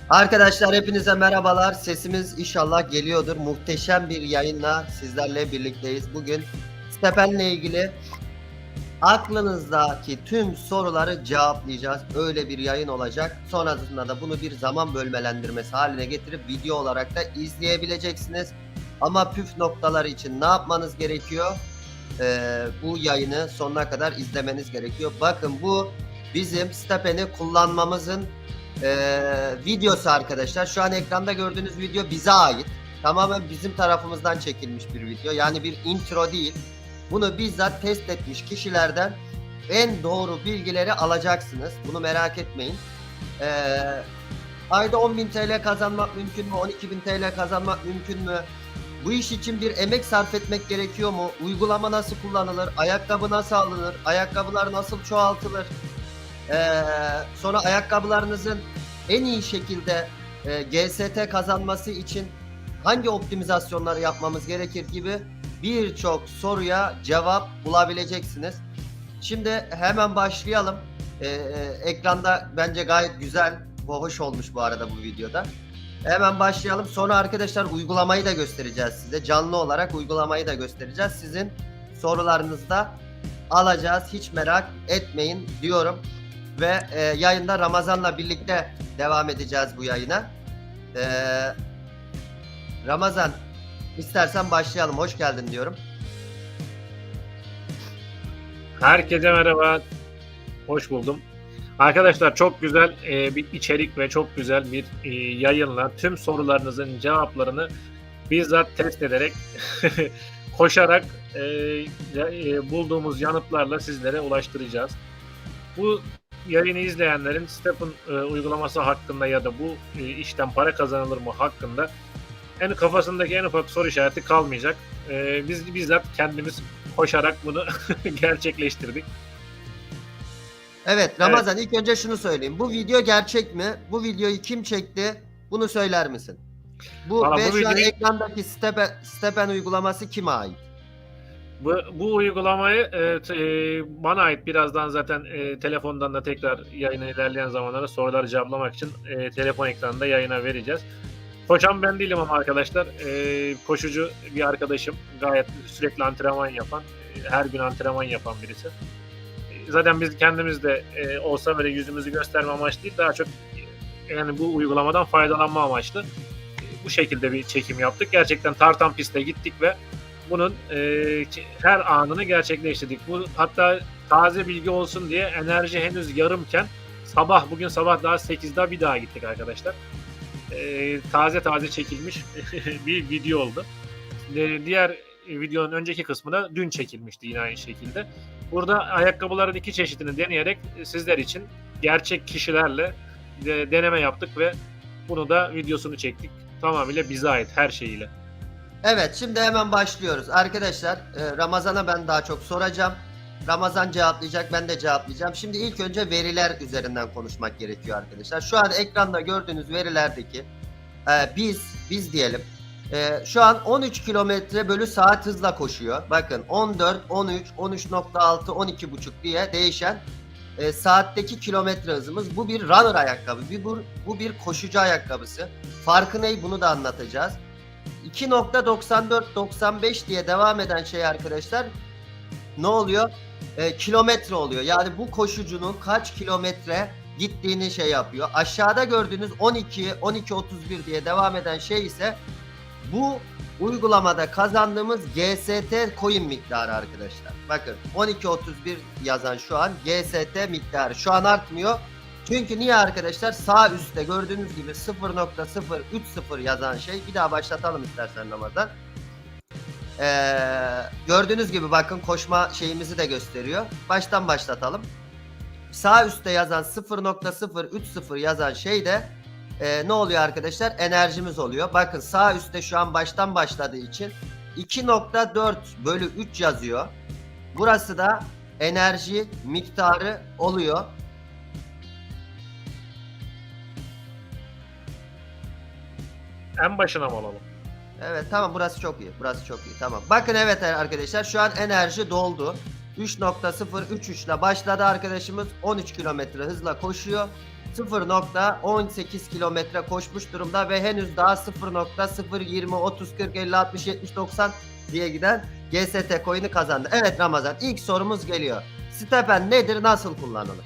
Arkadaşlar hepinize merhabalar. Sesimiz inşallah geliyordur. Muhteşem bir yayınla sizlerle birlikteyiz. Bugün Stepen'le ilgili aklınızdaki tüm soruları cevaplayacağız. Öyle bir yayın olacak. Sonrasında da bunu bir zaman bölmelendirmesi haline getirip video olarak da izleyebileceksiniz. Ama püf noktaları için ne yapmanız gerekiyor? Bu yayını sonuna kadar izlemeniz gerekiyor. Bakın bu bizim Stepen'i kullanmamızın videosu arkadaşlar. Şu an ekranda gördüğünüz video bize ait. Tamamen bizim tarafımızdan çekilmiş bir video. Yani bir intro değil. Bunu bizzat test etmiş kişilerden en doğru bilgileri alacaksınız. Bunu merak etmeyin. Ayda 10.000 TL kazanmak mümkün mü? 12.000 TL kazanmak mümkün mü? Bu iş için bir emek sarf etmek gerekiyor mu? Uygulama nasıl kullanılır? Ayakkabı nasıl alınır? Ayakkabılar nasıl çoğaltılır? Sonra ayakkabılarınızın en iyi şekilde GST kazanması için hangi optimizasyonları yapmamız gerekir gibi birçok soruya cevap bulabileceksiniz. Şimdi hemen başlayalım. Ekranda bence gayet güzel ve hoş olmuş bu arada bu videoda. Hemen başlayalım. Sonra arkadaşlar uygulamayı da göstereceğiz size. Canlı olarak uygulamayı da göstereceğiz. Sizin sorularınızı da alacağız. Hiç merak etmeyin diyorum. Ve yayında Ramazan'la birlikte devam edeceğiz bu yayına. Ramazan, istersen başlayalım. Hoş geldin diyorum. Herkese merhaba. Hoş buldum. Arkadaşlar çok güzel bir içerik ve çok güzel bir yayınla tüm sorularınızın cevaplarını bizzat test ederek koşarak bulduğumuz yanıtlarla sizlere ulaştıracağız. Bu yayını izleyenlerin Stepen uygulaması hakkında ya da bu işten para kazanılır mı hakkında kafasındaki en ufak soru işareti kalmayacak. Biz bizzat kendimiz koşarak bunu gerçekleştirdik. Evet Ramazan, ilk önce şunu söyleyeyim. Bu video gerçek mi? Bu videoyu kim çekti? Bunu söyler misin? Valla Ve bu şu an videoyu- ekrandaki Stepen uygulaması kime ait? Bu uygulamayı bana ait. Birazdan zaten telefondan da tekrar yayına ilerleyen zamanlarda soruları cevaplamak için telefon ekranında yayına vereceğiz. Koşan ben değilim ama arkadaşlar koşucu bir arkadaşım. Gayet sürekli antrenman yapan, her gün antrenman yapan birisi. Zaten biz kendimiz de olsa böyle yüzümüzü gösterme amaçlı değil, daha çok yani bu uygulamadan faydalanma amaçlı bu şekilde bir çekim yaptık. Gerçekten tartan piste gittik ve bunun her anını gerçekleştirdik. Bu hatta taze bilgi olsun diye enerji henüz yarımken bugün sabah daha 8'de bir daha gittik arkadaşlar. Taze çekilmiş bir video oldu. Diğer videonun önceki kısmı da dün çekilmişti yine aynı şekilde. Burada ayakkabıların iki çeşidini deneyerek sizler için gerçek kişilerle deneme yaptık ve bunu da videosunu çektik. Tamamıyla bize ait her şeyiyle. Evet, şimdi hemen başlıyoruz. Arkadaşlar Ramazan'a ben daha çok soracağım. Ramazan cevaplayacak, ben de cevaplayacağım. Şimdi ilk önce veriler üzerinden konuşmak gerekiyor arkadaşlar. Şu an ekranda gördüğünüz verilerdeki biz diyelim. Şu an 13 kilometre bölü saat hızla koşuyor. Bakın 14, 13, 13.6, 12.5 diye değişen saatteki kilometre hızımız. Bu bir runner ayakkabı. Bu bir koşucu ayakkabısı. Farkı ne? Bunu da anlatacağız. 2.94-95 diye devam eden şey arkadaşlar ne oluyor? Kilometre oluyor. Yani bu koşucunun kaç kilometre gittiğini şey yapıyor. Aşağıda gördüğünüz 12.31 diye devam eden şey ise bu uygulamada kazandığımız GST coin miktarı arkadaşlar. Bakın 12.31 yazan şu an GST miktarı. Şu an artmıyor. Çünkü niye arkadaşlar? Sağ üstte gördüğünüz gibi 0.030 yazan şey. Bir daha başlatalım istersen Ramazan. Gördüğünüz gibi bakın koşma şeyimizi de gösteriyor. Baştan başlatalım. Sağ üstte yazan 0.030 yazan şey de ne oluyor arkadaşlar? Enerjimiz oluyor. Bakın sağ üstte şu an baştan başladığı için 2.4 bölü 3 yazıyor. Burası da enerji miktarı oluyor. En başına mı alalım? Evet tamam, burası çok iyi. Burası çok iyi. Tamam. Bakın evet arkadaşlar şu an enerji doldu. 3.033 ile başladı arkadaşımız. 13 kilometre hızla koşuyor. 0.18 kilometre koşmuş durumda ve henüz daha 0.020, 30, 40, 50, 60, 70, 90 diye giden GST coin'i kazandı. Evet Ramazan, ilk sorumuz geliyor. Stepn nedir, nasıl kullanılır?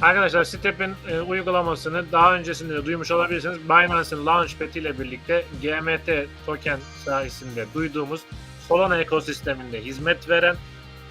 Arkadaşlar Step'in uygulamasını daha öncesinde de duymuş olabilirsiniz. Binance'ın Launchpad ile birlikte GMT token sayesinde duyduğumuz Solana ekosisteminde hizmet veren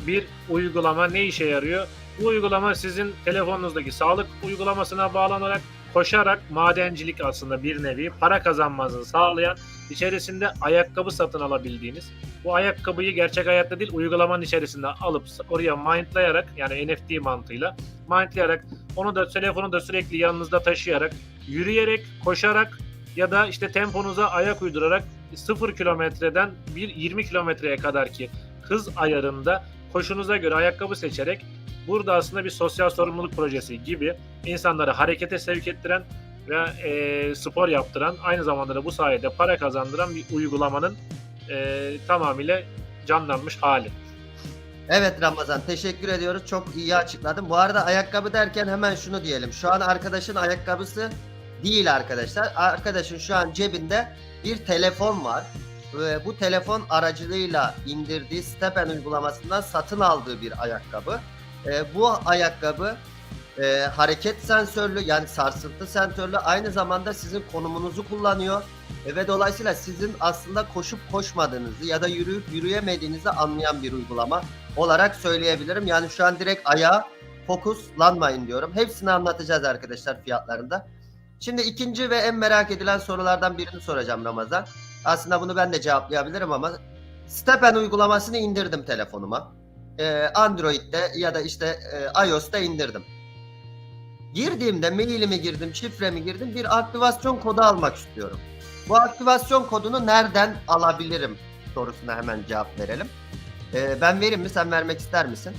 bir uygulama. Ne işe yarıyor? Bu uygulama sizin telefonunuzdaki sağlık uygulamasına bağlanarak koşarak madencilik, aslında bir nevi para kazanmanızı sağlayan, içerisinde ayakkabı satın alabildiğiniz, bu ayakkabıyı gerçek hayatta değil uygulamanın içerisinde alıp oraya mindlayarak, yani NFT mantığıyla mindlayarak, onu da telefonu da sürekli yanınızda taşıyarak, yürüyerek, koşarak ya da işte temponuza ayak uydurarak 0 kilometreden 20 kilometreye kadar ki hız ayarında koşunuza göre ayakkabı seçerek, burada aslında bir sosyal sorumluluk projesi gibi insanları harekete sevk ettiren ve spor yaptıran, aynı zamanda da bu sayede para kazandıran bir uygulamanın tamamıyla canlanmış hali. Evet Ramazan, teşekkür ediyoruz. Çok iyi açıkladın. Bu arada ayakkabı derken hemen şunu diyelim. Şu an arkadaşın ayakkabısı değil arkadaşlar. Arkadaşın şu an cebinde bir telefon var. Ve bu telefon aracılığıyla indirdiği Stepn uygulamasından satın aldığı bir ayakkabı. Bu ayakkabı hareket sensörlü, yani sarsıntı sensörlü, aynı zamanda sizin konumunuzu kullanıyor. Ve dolayısıyla sizin aslında koşup koşmadığınızı ya da yürüyüp yürüyemediğinizi anlayan bir uygulama olarak söyleyebilirim. Yani şu an direkt ayağa fokuslanmayın diyorum. Hepsini anlatacağız arkadaşlar fiyatlarında. Şimdi ikinci ve en merak edilen sorulardan birini soracağım Ramazan. Aslında bunu ben de cevaplayabilirim ama Stepn uygulamasını indirdim telefonuma. Android'de ya da işte iOS'ta indirdim. Girdiğimde mailimi girdim, şifremi girdim, bir aktivasyon kodu almak istiyorum. Bu aktivasyon kodunu nereden alabilirim sorusuna hemen cevap verelim. Ben vereyim mi, sen vermek ister misin?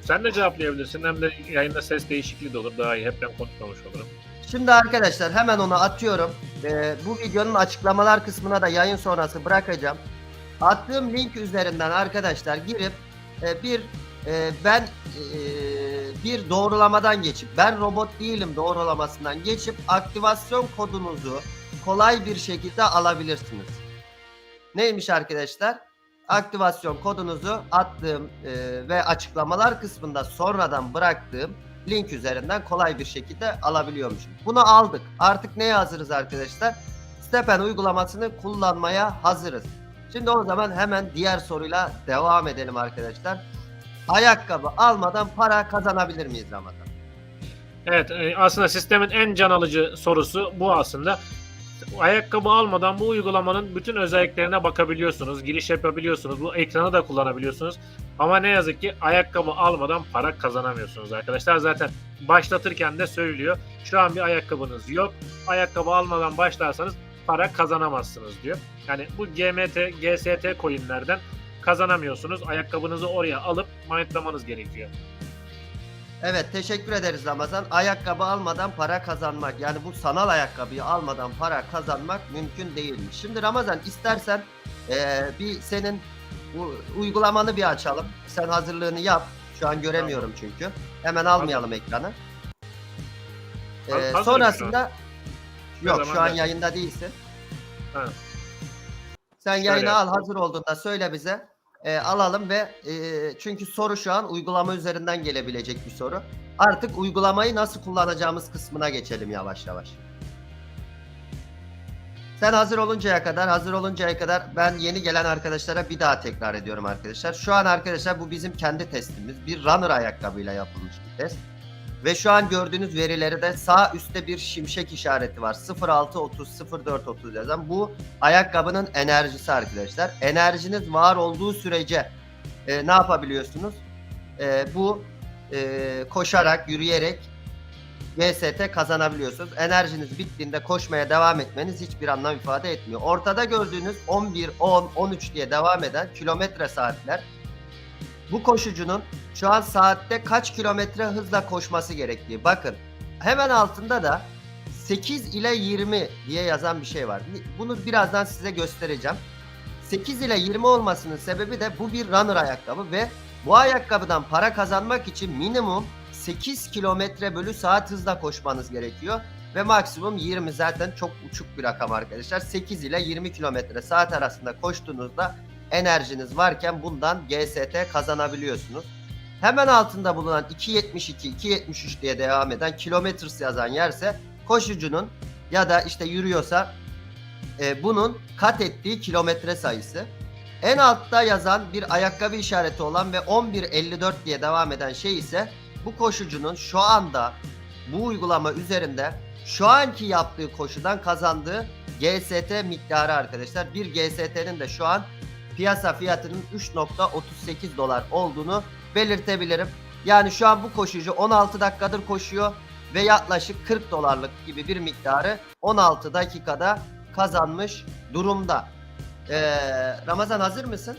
Sen de cevaplayabilirsin, hem de yayında ses değişikliği de olur, daha iyi, hep ben konuşmamış olurum. Şimdi arkadaşlar hemen onu atıyorum. Bu videonun açıklamalar kısmına da yayın sonrası bırakacağım. Attığım link üzerinden arkadaşlar girip bir doğrulamadan geçip, ben robot değilim doğrulamasından geçip aktivasyon kodunuzu kolay bir şekilde alabilirsiniz. Neymiş arkadaşlar? Aktivasyon kodunuzu attığım ve açıklamalar kısmında sonradan bıraktığım link üzerinden kolay bir şekilde alabiliyormuşum. Bunu aldık. Artık neye hazırız arkadaşlar? Stepn uygulamasını kullanmaya hazırız. Şimdi o zaman hemen diğer soruyla devam edelim arkadaşlar. Ayakkabı almadan para kazanabilir miyiz Ramazan? Evet, aslında sistemin en can alıcı sorusu bu aslında. Ayakkabı almadan bu uygulamanın bütün özelliklerine bakabiliyorsunuz, giriş yapabiliyorsunuz, bu ekranı da kullanabiliyorsunuz. Ama ne yazık ki ayakkabı almadan para kazanamıyorsunuz arkadaşlar. Zaten başlatırken de söylüyor. Şu an bir ayakkabınız yok. Ayakkabı almadan başlarsanız para kazanamazsınız diyor. Yani bu GMT, GST coinlerden kazanamıyorsunuz. Ayakkabınızı oraya alıp mindlamanız gerekiyor. Evet, teşekkür ederiz Ramazan. Ayakkabı almadan para kazanmak, yani bu sanal ayakkabıyı almadan para kazanmak mümkün değilmiş. Şimdi Ramazan, istersen bir senin uygulamanı bir açalım. Sen hazırlığını yap. Şu an göremiyorum çünkü. Hemen almayalım ekranı. Sonrasında yok, şu an yayında değilsin. Ha. Sen yayını al, hazır olduğunda söyle bize. Alalım ve çünkü soru şu an uygulama üzerinden gelebilecek bir soru. Artık uygulamayı nasıl kullanacağımız kısmına geçelim yavaş yavaş. Sen hazır oluncaya kadar ben yeni gelen arkadaşlara bir daha tekrar ediyorum arkadaşlar. Şu an arkadaşlar bu bizim kendi testimiz. Bir runner ayakkabıyla yapılmış bir test. Ve şu an gördüğünüz verileri de sağ üstte bir şimşek işareti var. 0630 0430 yazan. Bu ayakkabının enerjisi arkadaşlar. Enerjiniz var olduğu sürece ne yapabiliyorsunuz? Koşarak, yürüyerek GST kazanabiliyorsunuz. Enerjiniz bittiğinde koşmaya devam etmeniz hiçbir anlam ifade etmiyor. Ortada gördüğünüz 11, 10, 13 diye devam eden kilometre saatler. Bu koşucunun şu an saatte kaç kilometre hızla koşması gerektiği. Bakın hemen altında da 8 ile 20 diye yazan bir şey var. Bunu birazdan size göstereceğim. 8 ile 20 olmasının sebebi de bu bir runner ayakkabı ve bu ayakkabıdan para kazanmak için minimum 8 kilometre bölü saat hızla koşmanız gerekiyor. Ve maksimum 20, zaten çok uçuk bir rakam arkadaşlar. 8 ile 20 kilometre saat arasında koştuğunuzda enerjiniz varken bundan GST kazanabiliyorsunuz. Hemen altında bulunan 2.72, 2.73 diye devam eden kilometers yazan yerse koşucunun ya da işte yürüyorsa bunun kat ettiği kilometre sayısı. En altta yazan bir ayakkabı işareti olan ve 11.54 diye devam eden şey ise bu koşucunun şu anda bu uygulama üzerinde şu anki yaptığı koşudan kazandığı GST miktarı arkadaşlar. Bir GST'nin de şu an piyasa fiyatının 3.38 dolar olduğunu belirtebilirim. Yani şu an bu koşucu 16 dakikadır koşuyor ve yaklaşık 40 dolarlık gibi bir miktarı 16 dakikada kazanmış durumda. Ramazan, hazır mısın?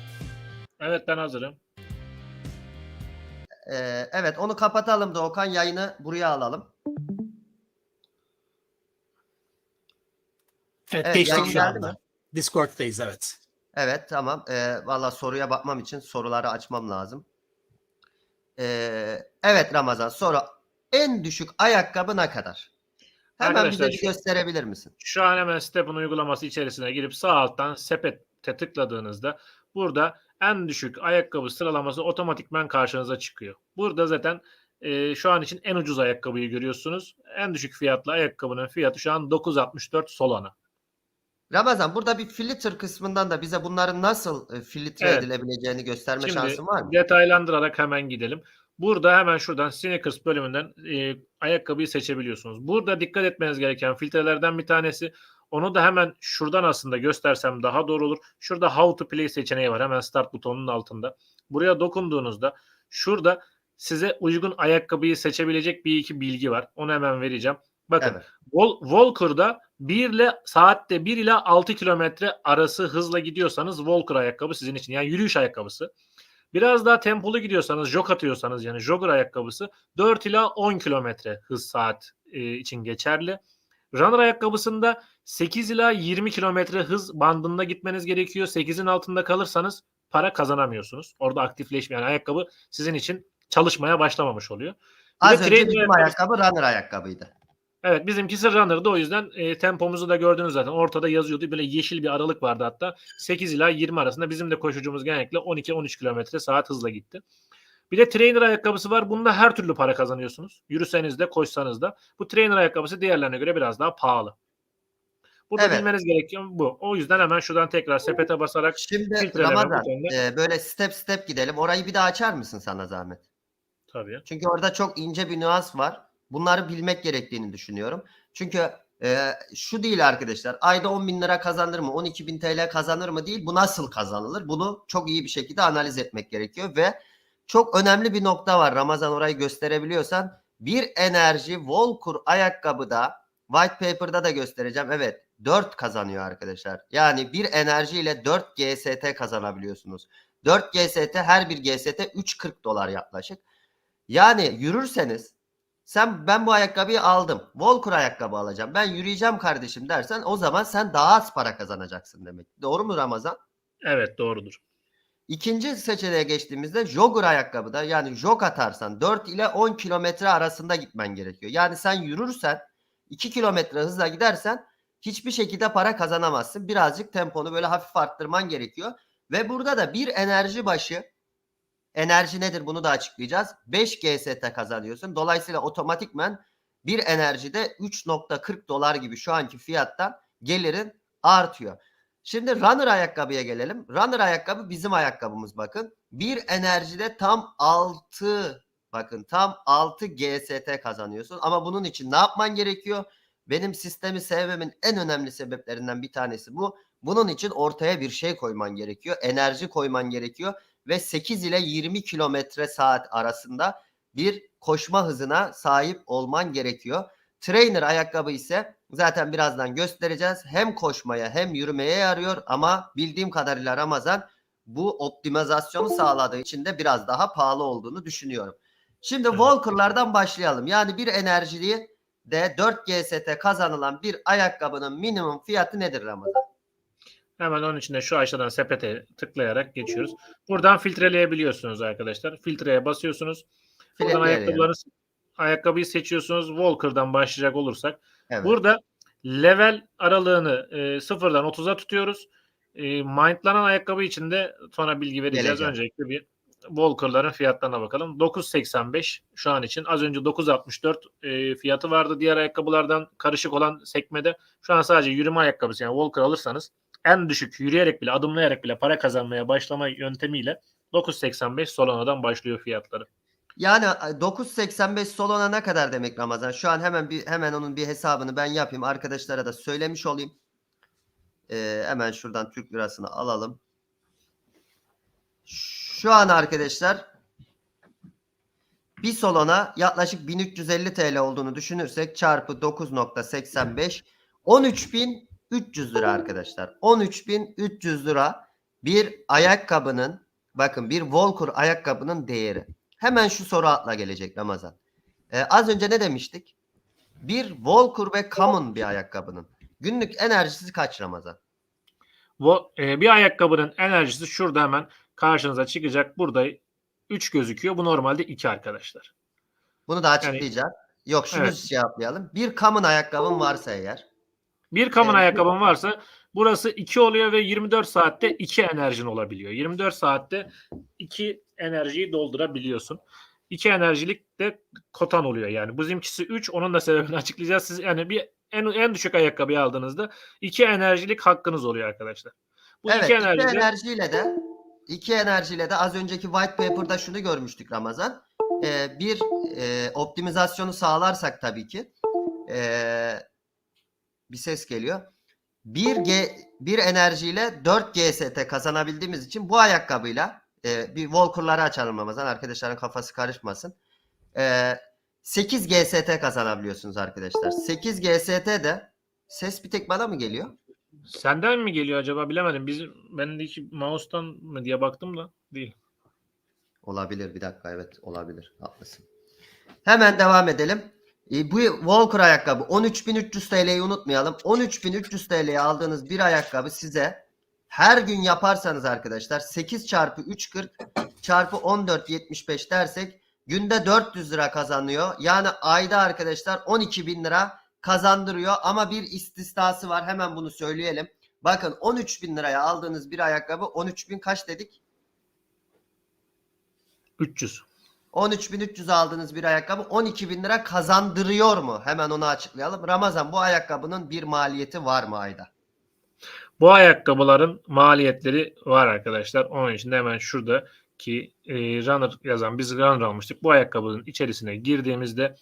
Evet, ben hazırım. Evet, onu kapatalım da Okan, yayını buraya alalım. Evet, Evet, geçtik yayın şu geldi anda. mi? Discord'dayız, evet. Evet, tamam. Valla soruya bakmam için soruları açmam lazım. Evet Ramazan, soru. En düşük ayakkabı ne kadar? Hemen bize Arkadaşlar bir gösterebilir misin? şu an hemen Step'in uygulaması içerisine girip sağ alttan sepete tıkladığınızda burada en düşük ayakkabı sıralaması otomatikman karşınıza çıkıyor. Burada zaten şu an için en ucuz ayakkabıyı görüyorsunuz. En düşük fiyatlı ayakkabının fiyatı şu an 9.64 Solana. Ramazan, burada bir filtre kısmından da bize bunların nasıl filtre Evet. edilebileceğini gösterme Şimdi şansın var mı? detaylandırarak hemen gidelim. Burada hemen şuradan sneakers bölümünden ayakkabıyı seçebiliyorsunuz. Burada dikkat etmeniz gereken filtrelerden bir tanesi. Onu da hemen şuradan aslında göstersem daha doğru olur. Şurada How to Play seçeneği var. Hemen Start butonunun altında. Buraya dokunduğunuzda şurada size uygun ayakkabıyı seçebilecek bir iki bilgi var. Onu hemen vereceğim. Bakın, Evet. Walker'da saatte 1 ile 6 kilometre arası hızla gidiyorsanız Walker ayakkabı sizin için. Yani yürüyüş ayakkabısı. Biraz daha tempolu gidiyorsanız, jog atıyorsanız yani jogger ayakkabısı 4 ila 10 kilometre hız saat için geçerli. Runner ayakkabısında 8 ila 20 kilometre hız bandında gitmeniz gerekiyor. 8'in altında kalırsanız para kazanamıyorsunuz. Orada aktifleşmeyen ayakkabı sizin için çalışmaya başlamamış oluyor. Bir Az de önce trainer bizim ayakkabı runner ayakkabıydı. Evet, bizimkisi runner'dı, o yüzden tempomuzu da gördünüz zaten. Ortada yazıyordu. Böyle yeşil bir aralık vardı hatta. 8 ila 20 arasında. Bizim de koşucumuz genellikle 12-13 kilometre saat hızla gitti. Bir de trainer ayakkabısı var. Bunda her türlü para kazanıyorsunuz. Yürüseniz de koşsanız da. Bu trainer ayakkabısı diğerlerine göre biraz daha pahalı. Burada Evet. bilmeniz gereken bu. O yüzden hemen şuradan tekrar sepete basarak Şimdi filtreleme Ramazan, butonuna. böyle step step gidelim. Orayı bir daha açar mısın sana zahmet? Tabii. Çünkü orada çok ince bir nüans var. Bunları bilmek gerektiğini düşünüyorum. Çünkü şu değil arkadaşlar. Ayda 10 bin lira kazanır mı? 12 bin TL kazanır mı değil. Bu nasıl kazanılır? Bunu çok iyi bir şekilde analiz etmek gerekiyor. Ve çok önemli bir nokta var. Ramazan, orayı gösterebiliyorsan. Bir enerji Volkur ayakkabıda, white paper'da da göstereceğim. Evet, 4 kazanıyor arkadaşlar. Yani bir enerji ile 4 GST kazanabiliyorsunuz. 4 GST, her bir GST 3.40 dolar yaklaşık. Yani yürürseniz ben bu ayakkabıyı aldım. Volkur ayakkabı alacağım. Ben yürüyeceğim kardeşim dersen o zaman sen daha az para kazanacaksın demek. Doğru mu Ramazan? Evet, doğrudur. İkinci seçeneğe geçtiğimizde jogger ayakkabıda, yani jog atarsan 4 ile 10 kilometre arasında gitmen gerekiyor. Yani sen yürürsen 2 kilometre hızla gidersen hiçbir şekilde para kazanamazsın. Birazcık temponu böyle hafif arttırman gerekiyor. Ve burada da bir enerji başı, enerji nedir bunu da açıklayacağız, 5 GST kazanıyorsun. Dolayısıyla otomatikmen bir enerjide 3.40 dolar gibi şu anki fiyattan gelirin artıyor. Şimdi runner ayakkabıya gelelim. Runner ayakkabı bizim ayakkabımız bakın. Bir enerjide tam 6 GST kazanıyorsun. Ama bunun için ne yapman gerekiyor? Benim sistemi sevmemin en önemli sebeplerinden bir tanesi bu. Bunun için ortaya bir şey koyman gerekiyor. Enerji koyman gerekiyor ve 8 ile 20 kilometre saat arasında bir koşma hızına sahip olman gerekiyor. Trainer ayakkabı ise zaten birazdan göstereceğiz. Hem koşmaya hem yürümeye yarıyor ama bildiğim kadarıyla Ramazan bu optimizasyonu sağladığı için de biraz daha pahalı olduğunu düşünüyorum. Şimdi Evet. Walker'lardan başlayalım. Yani bir enerjili de 4 GST kazanılan bir ayakkabının minimum fiyatı nedir Ramazan? Hemen onun için de şu aşağıdan sepete tıklayarak geçiyoruz. Buradan filtreleyebiliyorsunuz arkadaşlar. Filtreye basıyorsunuz. Buradan Filtreyelim. ayakkabıları ayakkabıyı seçiyorsunuz. Walker'dan başlayacak olursak. Evet. Burada level aralığını 0'dan 30'a tutuyoruz. Mindlanan ayakkabı için de sonra bilgi vereceğiz. Geleceğim. Öncelikle bir Walker'ların fiyatlarına bakalım. 9.85 şu an için. Az önce 9.64 fiyatı vardı diğer ayakkabılardan karışık olan sekmede. Şu an sadece yürüme ayakkabısı, yani Walker alırsanız en düşük yürüyerek bile, adımlayarak bile para kazanmaya başlama yöntemiyle 9.85 Solana'dan başlıyor fiyatları. Yani 9.85 Solana ne kadar demek Ramazan? Şu an hemen onun bir hesabını ben yapayım. Arkadaşlara da söylemiş olayım. Hemen şuradan Türk lirasını alalım. Şu an arkadaşlar bir Solana yaklaşık 1350 TL olduğunu düşünürsek çarpı 9.85 13.300 lira arkadaşlar. 13.300 lira bir ayakkabının, bakın, bir Walker ayakkabının değeri. Hemen şu soru akla gelecek Ramazan. Az önce ne demiştik? Bir Walker ve Common bir ayakkabının günlük enerjisi kaç Ramazan? Bir ayakkabının enerjisi şurada hemen karşınıza çıkacak. Burada 3 gözüküyor. Bu normalde 2 arkadaşlar. Bunu da açıklayacağım. Yok, şunu Evet. yapmayalım. Bir Common ayakkabın varsa eğer. Bir Common ayakkabın varsa burası 2 oluyor ve 24 saatte 2 enerjin olabiliyor. 24 saatte 2 enerjiyi doldurabiliyorsun. 2 enerjilik de kotan oluyor yani. Bizimkisi 3. Onun da sebebini açıklayacağız. Siz yani bir en düşük ayakkabıyı aldığınızda 2 enerjilik hakkınız oluyor arkadaşlar. Bu Evet, iki iki enerjiyle de az önceki white paper'da şunu görmüştük Ramazan. Bir optimizasyonu sağlarsak tabii ki bir ses geliyor. Bir enerjiyle 4 GST kazanabildiğimiz için bu ayakkabıyla bir Walker'ları açalım Ramazan. Arkadaşların kafası karışmasın. 8 GST kazanabiliyorsunuz arkadaşlar. 8 GST de ses bir tek bana mı geliyor? Senden mi geliyor acaba, bilemedim. Bendeki mouse'tan mı diye baktım da değil. Olabilir, bir dakika, evet olabilir, haklısın. Hemen devam edelim. Bu Walker ayakkabı 13.300 TL'yi unutmayalım. 13.300 TL'ye aldığınız bir ayakkabı size her gün yaparsanız arkadaşlar 8 çarpı 3.40 çarpı 14.75 dersek günde 400 lira kazanıyor. Yani ayda arkadaşlar 12.000 lira kazandırıyor ama bir istisnası var, hemen bunu söyleyelim. Bakın 13.000 liraya aldığınız bir ayakkabı 13.000 kaç dedik? 300. 13.300 aldığınız bir ayakkabı 12.000 lira kazandırıyor mu? Hemen onu açıklayalım. Ramazan, bu ayakkabının bir maliyeti var mı ayda? Bu ayakkabıların maliyetleri var arkadaşlar. Onun için de hemen şuradaki runner yazan, biz runner almıştık. Bu ayakkabının içerisine girdiğimizde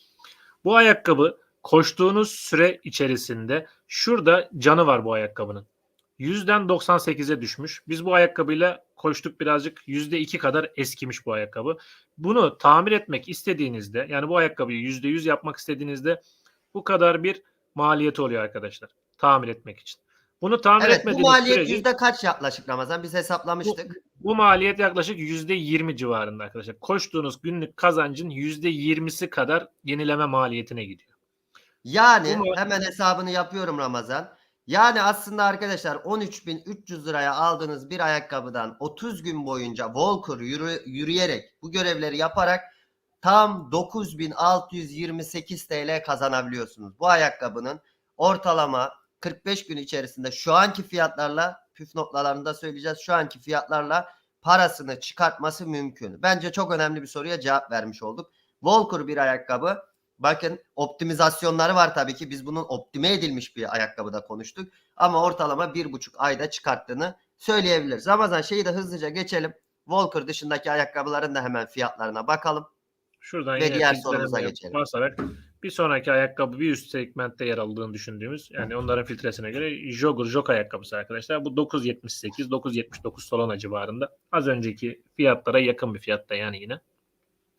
bu ayakkabı koştuğunuz süre içerisinde şurada canı var bu ayakkabının. 100'den 98'e düşmüş. Biz bu ayakkabıyla koştuk birazcık. %2 kadar eskimiş bu ayakkabı. Bunu tamir etmek istediğinizde, yani bu ayakkabıyı %100 yapmak istediğinizde bu kadar bir maliyeti oluyor arkadaşlar. Tamir etmek için. Bunu tamir Evet, bu etmediğiniz maliyet sürece yüzde kaç yaklaşık Ramazan? Biz hesaplamıştık. bu maliyet yaklaşık %20 civarında arkadaşlar. Koştuğunuz günlük kazancın %20'si kadar yenileme maliyetine gidiyor. Yani hemen hesabını yapıyorum Ramazan. Yani aslında arkadaşlar 13.300 liraya aldığınız bir ayakkabıdan 30 gün boyunca Walker yürüyerek bu görevleri yaparak tam 9.628 TL kazanabiliyorsunuz. Bu ayakkabının ortalama 45 gün içerisinde şu anki fiyatlarla, püf noktalarında söyleyeceğiz, şu anki fiyatlarla parasını çıkartması mümkün. Bence çok önemli bir soruya cevap vermiş olduk. Walker bir ayakkabı. Bakın, optimizasyonları var tabii ki. Biz bunun optime edilmiş bir ayakkabıda konuştuk. Ama ortalama 1,5 ayda çıkarttığını söyleyebiliriz. Ramazan, şeyi de hızlıca geçelim. Walker dışındaki ayakkabıların da hemen fiyatlarına bakalım. Şuradan Ve yine diğer sorumuza filtrelemeye geçelim. basarak bir sonraki ayakkabı bir üst segmentte yer aldığını düşündüğümüz, yani onların filtresine göre jog ayakkabısı arkadaşlar. Bu 9.78, 9.79 Solana civarında. Az önceki fiyatlara yakın bir fiyatta yani yine.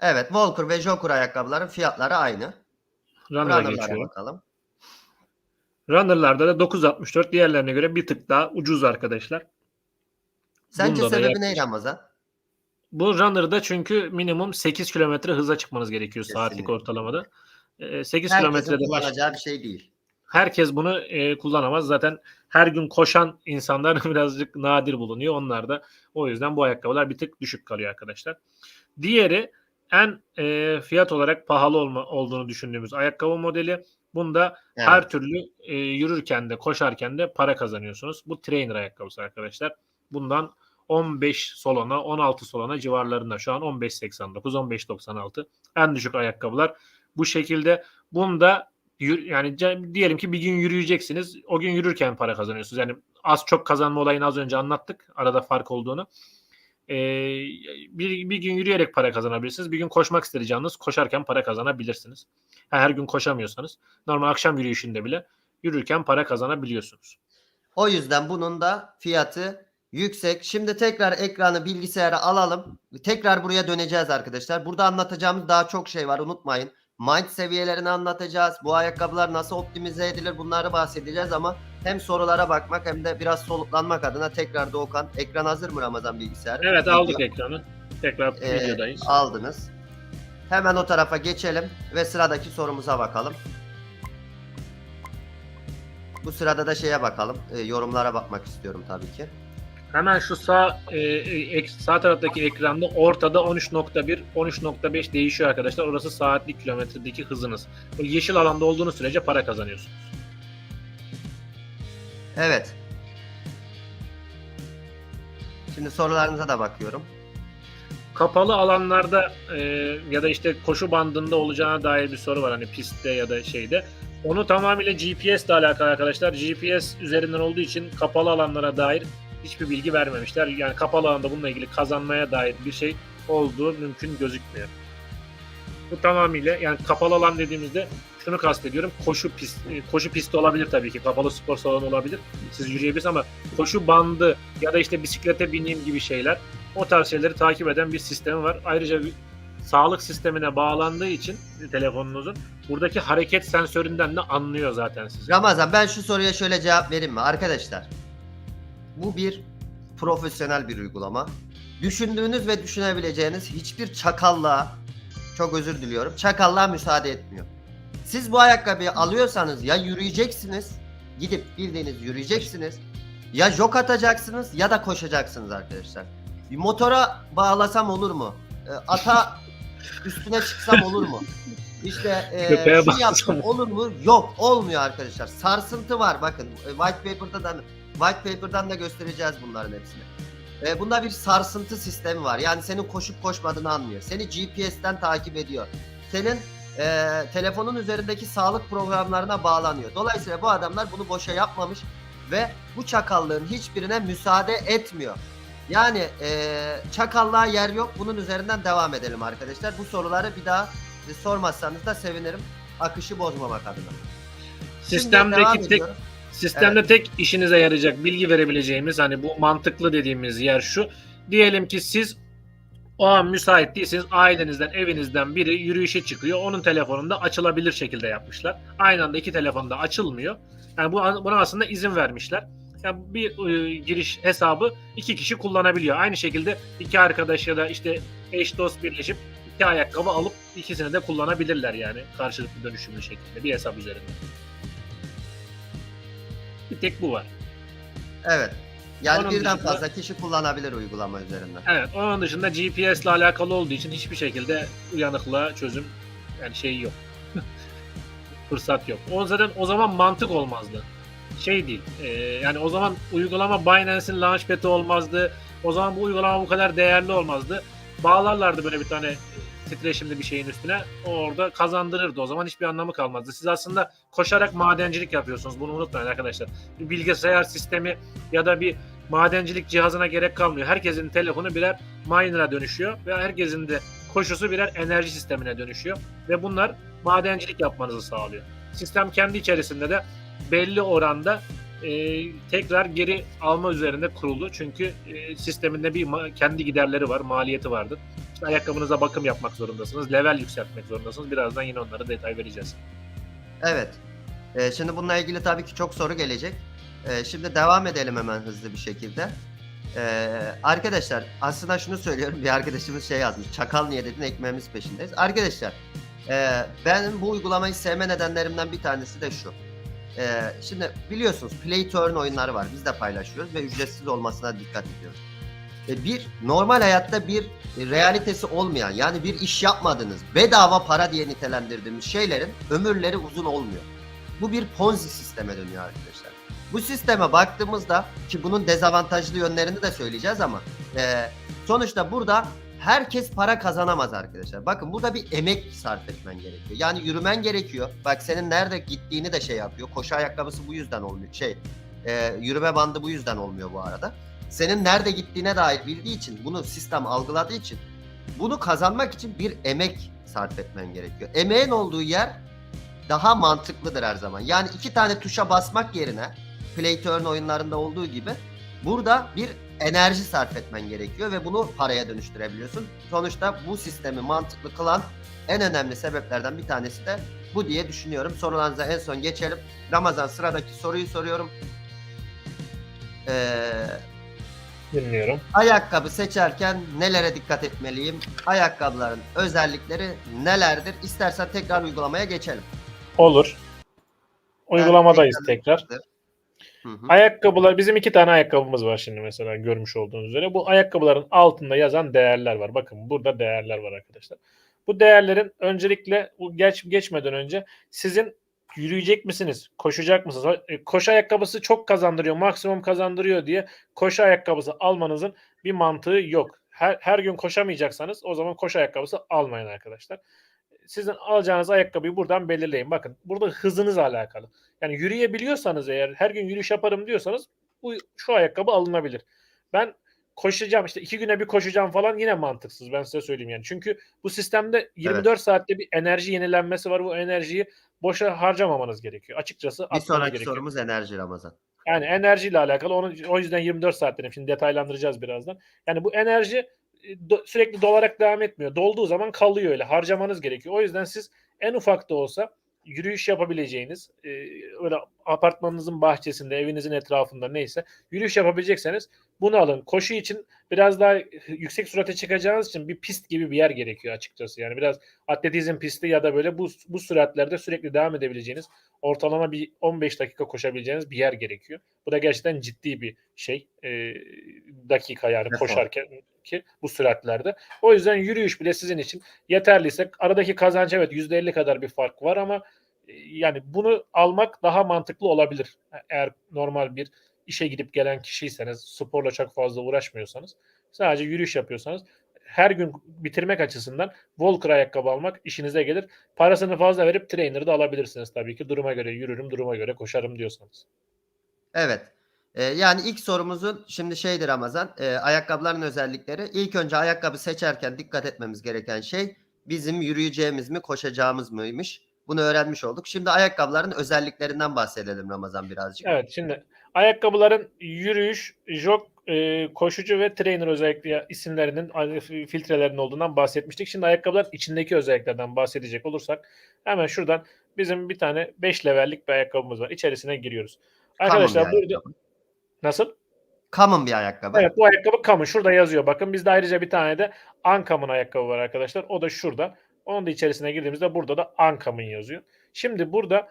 Evet, Walker ve Joker ayakkabıların fiyatları aynı. Runner'a Runner'lara geçiyorum. bakalım. Runner'larda da 9.64, diğerlerine göre bir tık daha ucuz arkadaşlar. Sence Bunda da sebebi ne yaklaşık. Ramazan? Bu Runner'da çünkü minimum 8 kilometre hıza çıkmanız gerekiyor saatlik Kesinlikle. ortalamada. 8 Herkesin kilometrede kullanacağı bir şey değil. herkes bunu kullanamaz. Zaten her gün koşan insanlar birazcık nadir bulunuyor. Onlar da o yüzden bu ayakkabılar bir tık düşük kalıyor arkadaşlar. Diğeri en fiyat olarak pahalı olduğunu düşündüğümüz ayakkabı modeli. Bunda Evet. her türlü yürürken de koşarken de para kazanıyorsunuz. Bu trainer ayakkabısı arkadaşlar. Bundan 15 solana 16 solana civarlarında şu an 15.89 15.96 en düşük ayakkabılar bu şekilde. Bunda yani diyelim ki bir gün yürüyeceksiniz. O gün yürürken para kazanıyorsunuz. Yani az çok kazanma olayını az önce anlattık. Arada fark olduğunu. Bir gün yürüyerek para kazanabilirsiniz. Bir gün koşmak isteyeceğiniz koşarken para kazanabilirsiniz. Her gün koşamıyorsanız normal akşam yürüyüşünde bile yürürken para kazanabiliyorsunuz. O yüzden bunun da fiyatı yüksek. Şimdi tekrar ekranı bilgisayara alalım. Tekrar buraya döneceğiz arkadaşlar. Burada anlatacağımız daha çok şey var, unutmayın. Mind seviyelerini anlatacağız. Bu ayakkabılar nasıl optimize edilir, bunları bahsedeceğiz ama hem sorulara bakmak hem de biraz soluklanmak adına tekrar Doğukan, ekran hazır mı Ramazan bilgisayarı? Evet, aldık ekranı. Tekrar videodayız. Aldınız. Hemen o tarafa geçelim ve sıradaki sorumuza bakalım. Bu sırada da şeye bakalım. Yorumlara bakmak istiyorum tabii ki. Hemen şu sağ taraftaki ekranda ortada 13.1, 13.5 değişiyor arkadaşlar. Orası saatlik kilometredeki hızınız. Bu yeşil alanda olduğunuz sürece para kazanıyorsunuz. Evet. Şimdi sorularınıza da bakıyorum. Kapalı alanlarda ya da işte koşu bandında olacağına dair bir soru var. Hani pistte ya da şeyde. Onu tamamıyla GPS ile alakalı arkadaşlar. GPS üzerinden olduğu için kapalı alanlara dair hiçbir bilgi vermemişler. Yani kapalı alanda bununla ilgili kazanmaya dair bir şey olduğu mümkün gözükmüyor. Bu tamamıyla yani kapalı alan dediğimizde şunu kastediyorum. Koşu pisti olabilir tabii ki. Kapalı spor salonu olabilir. Siz yürüyebilirsiniz ama koşu bandı ya da işte bisiklete bineyim gibi şeyler, o tarz şeyleri takip eden bir sistemi var. Ayrıca sağlık sistemine bağlandığı için telefonunuzun buradaki hareket sensöründen de anlıyor zaten sizi. Ramazan, ben şu soruya şöyle cevap vereyim mi? Arkadaşlar, bu bir profesyonel bir uygulama. Düşündüğünüz ve düşünebileceğiniz hiçbir çakallığa, çok özür diliyorum, çakallığa müsaade etmiyor. Siz bu ayakkabıyı alıyorsanız ya yürüyeceksiniz, gidip bildiğiniz yürüyeceksiniz, ya jog atacaksınız ya da koşacaksınız arkadaşlar. Bir motora bağlasam olur mu? Ata üstüne çıksam olur mu? İşte şu yapsam olur mu? Yok, olmuyor arkadaşlar. Sarsıntı var, bakın. White paper'dan da göstereceğiz bunların hepsini. Bunda bir sarsıntı sistemi var. Yani senin koşup koşmadığını anlıyor. Seni GPS'ten takip ediyor. Senin telefonun üzerindeki sağlık programlarına bağlanıyor. Dolayısıyla bu adamlar bunu boşa yapmamış ve bu çakallığın hiçbirine müsaade etmiyor. Yani çakallığa yer yok. Bunun üzerinden devam edelim arkadaşlar. Bu soruları bir daha sormazsanız da sevinirim. Akışı bozmamak adına. Sistemde tek işinize yarayacak bilgi verebileceğimiz, hani bu mantıklı dediğimiz yer şu. Diyelim ki siz o an müsait değilsiniz. Ailenizden, evinizden biri yürüyüşe çıkıyor. Onun telefonunda açılabilir şekilde yapmışlar. Aynı anda iki telefonda açılmıyor. Yani buna aslında izin vermişler. Yani bir giriş hesabı iki kişi kullanabiliyor. Aynı şekilde iki arkadaş ya da işte eş dost birleşip iki ayakkabı alıp ikisini de kullanabilirler yani karşılıklı dönüşümlü şekilde bir hesap üzerinde. Bir tek bu var. Evet. Yani onun birden dışında, fazla kişi kullanabilir uygulama üzerinden. Evet. Onun dışında GPS ile alakalı olduğu için hiçbir şekilde uyanıklığa çözüm yani şey yok. Fırsat yok. O zaman mantık olmazdı. Şey değil. Yani o zaman uygulama Binance'in Launchpad'i olmazdı. O zaman bu uygulama bu kadar değerli olmazdı. Bağlarlardı böyle bir tane titreşimli bir şeyin üstüne. O orada kazandırırdı. O zaman hiçbir anlamı kalmazdı. Siz aslında koşarak madencilik yapıyorsunuz. Bunu unutmayın arkadaşlar. Bir bilgisayar sistemi ya da bir madencilik cihazına gerek kalmıyor. Herkesin telefonu birer miner'a dönüşüyor ve herkesin de koşusu birer enerji sistemine dönüşüyor. Ve bunlar madencilik yapmanızı sağlıyor. Sistem kendi içerisinde de belli oranda tekrar geri alma üzerinde kuruldu. Çünkü sisteminde bir kendi giderleri var, maliyeti vardır. İşte ayakkabınıza bakım yapmak zorundasınız, level yükseltmek zorundasınız. Birazdan yine onlara detay vereceğiz. Evet. Şimdi bununla ilgili tabii ki çok soru gelecek. Şimdi devam edelim hemen hızlı bir şekilde. Arkadaşlar aslında şunu söylüyorum. Bir arkadaşımız şey yazmış. Çakal niye dedin, ekmeğimiz peşindeyiz. Arkadaşlar benim bu uygulamayı sevme nedenlerimden bir tanesi de şu. Şimdi biliyorsunuz Play to Earn oyunları var. Biz de paylaşıyoruz ve ücretsiz olmasına dikkat ediyoruz. bir normal hayatta bir realitesi olmayan, yani bir iş yapmadığınız, bedava para diye nitelendirdiğimiz şeylerin ömürleri uzun olmuyor. Bu bir Ponzi sisteme dönüyor arkadaşlar. Bu sisteme baktığımızda, ki bunun dezavantajlı yönlerini de söyleyeceğiz ama sonuçta burada herkes para kazanamaz arkadaşlar. Bakın, burada bir emek sarf etmen gerekiyor. Yani yürümen gerekiyor. Bak, senin nerede gittiğini de şey yapıyor. Koşu ayakkabısı bu yüzden olmuyor. Yürüme bandı bu yüzden olmuyor bu arada. Senin nerede gittiğine dair bildiği için, bunu sistem algıladığı için, bunu kazanmak için bir emek sarf etmen gerekiyor. Emeğin olduğu yer daha mantıklıdır her zaman. Yani 2 tane tuşa basmak yerine Play Turn oyunlarında olduğu gibi burada bir enerji sarf etmen gerekiyor ve bunu paraya dönüştürebiliyorsun. Sonuçta bu sistemi mantıklı kılan en önemli sebeplerden bir tanesi de bu diye düşünüyorum. Sorularınıza en son geçelim. Ramazan, sıradaki soruyu soruyorum. Dinliyorum. Ayakkabı seçerken nelere dikkat etmeliyim? Ayakkabıların özellikleri nelerdir? İstersen tekrar uygulamaya geçelim. Olur. Uygulamadayız ekranım tekrar. hazır. Hı hı. Ayakkabılar, bizim 2 tane ayakkabımız var şimdi mesela, görmüş olduğunuz üzere. Bu ayakkabıların altında yazan değerler var. Bakın, burada değerler var arkadaşlar. Bu değerlerin öncelikle bu geçmeden önce sizin yürüyecek misiniz? Koşacak mısınız? Koşu ayakkabısı çok kazandırıyor, maksimum kazandırıyor diye koşu ayakkabısı almanızın bir mantığı yok. Her gün koşamayacaksanız o zaman koşu ayakkabısı almayın arkadaşlar. Sizin alacağınız ayakkabıyı buradan belirleyin. Bakın, burada hızınızla alakalı. Yani yürüyebiliyorsanız, eğer her gün yürüyüş yaparım diyorsanız şu ayakkabı alınabilir. Ben koşacağım, işte 2 güne bir koşacağım falan, yine mantıksız, ben size söyleyeyim yani. Çünkü bu sistemde 24 Evet. saatte bir enerji yenilenmesi var. Bu enerjiyi boşa harcamamanız gerekiyor. Açıkçası Bir atmanız sonraki gerekiyor. sorumuz enerji, Ramazan. Yani enerjiyle alakalı. O yüzden 24 saat dedim. Şimdi detaylandıracağız birazdan. Yani bu enerji sürekli dolarak devam etmiyor. Dolduğu zaman kalıyor öyle. Harcamanız gerekiyor. O yüzden siz en ufak da olsa yürüyüş yapabileceğiniz, öyle apartmanınızın bahçesinde, evinizin etrafında neyse yürüyüş yapabilecekseniz bunu alın. Koşu için biraz daha yüksek sürate çıkacağınız için bir pist gibi bir yer gerekiyor açıkçası. Yani biraz atletizm pisti ya da böyle bu süratlerde sürekli devam edebileceğiniz, ortalama bir 15 dakika koşabileceğiniz bir yer gerekiyor. Bu da gerçekten ciddi bir şey. Dakika yani Efor. koşarken ki bu süratlerde. O yüzden yürüyüş bile sizin için yeterliyse, aradaki kazanç evet %50 kadar bir fark var ama yani bunu almak daha mantıklı olabilir. Eğer normal bir işe gidip gelen kişiyseniz, sporla çok fazla uğraşmıyorsanız, sadece yürüyüş yapıyorsanız, her gün bitirmek açısından Walker ayakkabı almak işinize gelir. Parasını fazla verip trainer de alabilirsiniz tabii ki. Duruma göre yürürüm, duruma göre koşarım diyorsanız. Evet. Yani ilk sorumuzun şimdi şeydir Ramazan. Ayakkabıların özellikleri. İlk önce ayakkabı seçerken dikkat etmemiz gereken şey bizim yürüyeceğimiz mi, koşacağımız mıymış? Bunu öğrenmiş olduk. Şimdi ayakkabıların özelliklerinden bahsedelim Ramazan birazcık. Evet, şimdi ayakkabıların yürüyüş, jog, koşucu ve trainer özellikle isimlerinin, filtrelerinin olduğundan bahsetmiştik. Şimdi ayakkabıların içindeki özelliklerden bahsedecek olursak, hemen şuradan bizim bir tane 5 levellik bir ayakkabımız var. İçerisine giriyoruz. Common bir Arkadaşlar burada ayakkabı. nasıl? Common bir ayakkabı. Evet, bu ayakkabı Common. Şurada yazıyor. Bakın, bizde ayrıca bir tane de Uncommon ayakkabı var arkadaşlar. O da şurada. Onun da içerisine girdiğimizde burada da Uncommon yazıyor. Şimdi burada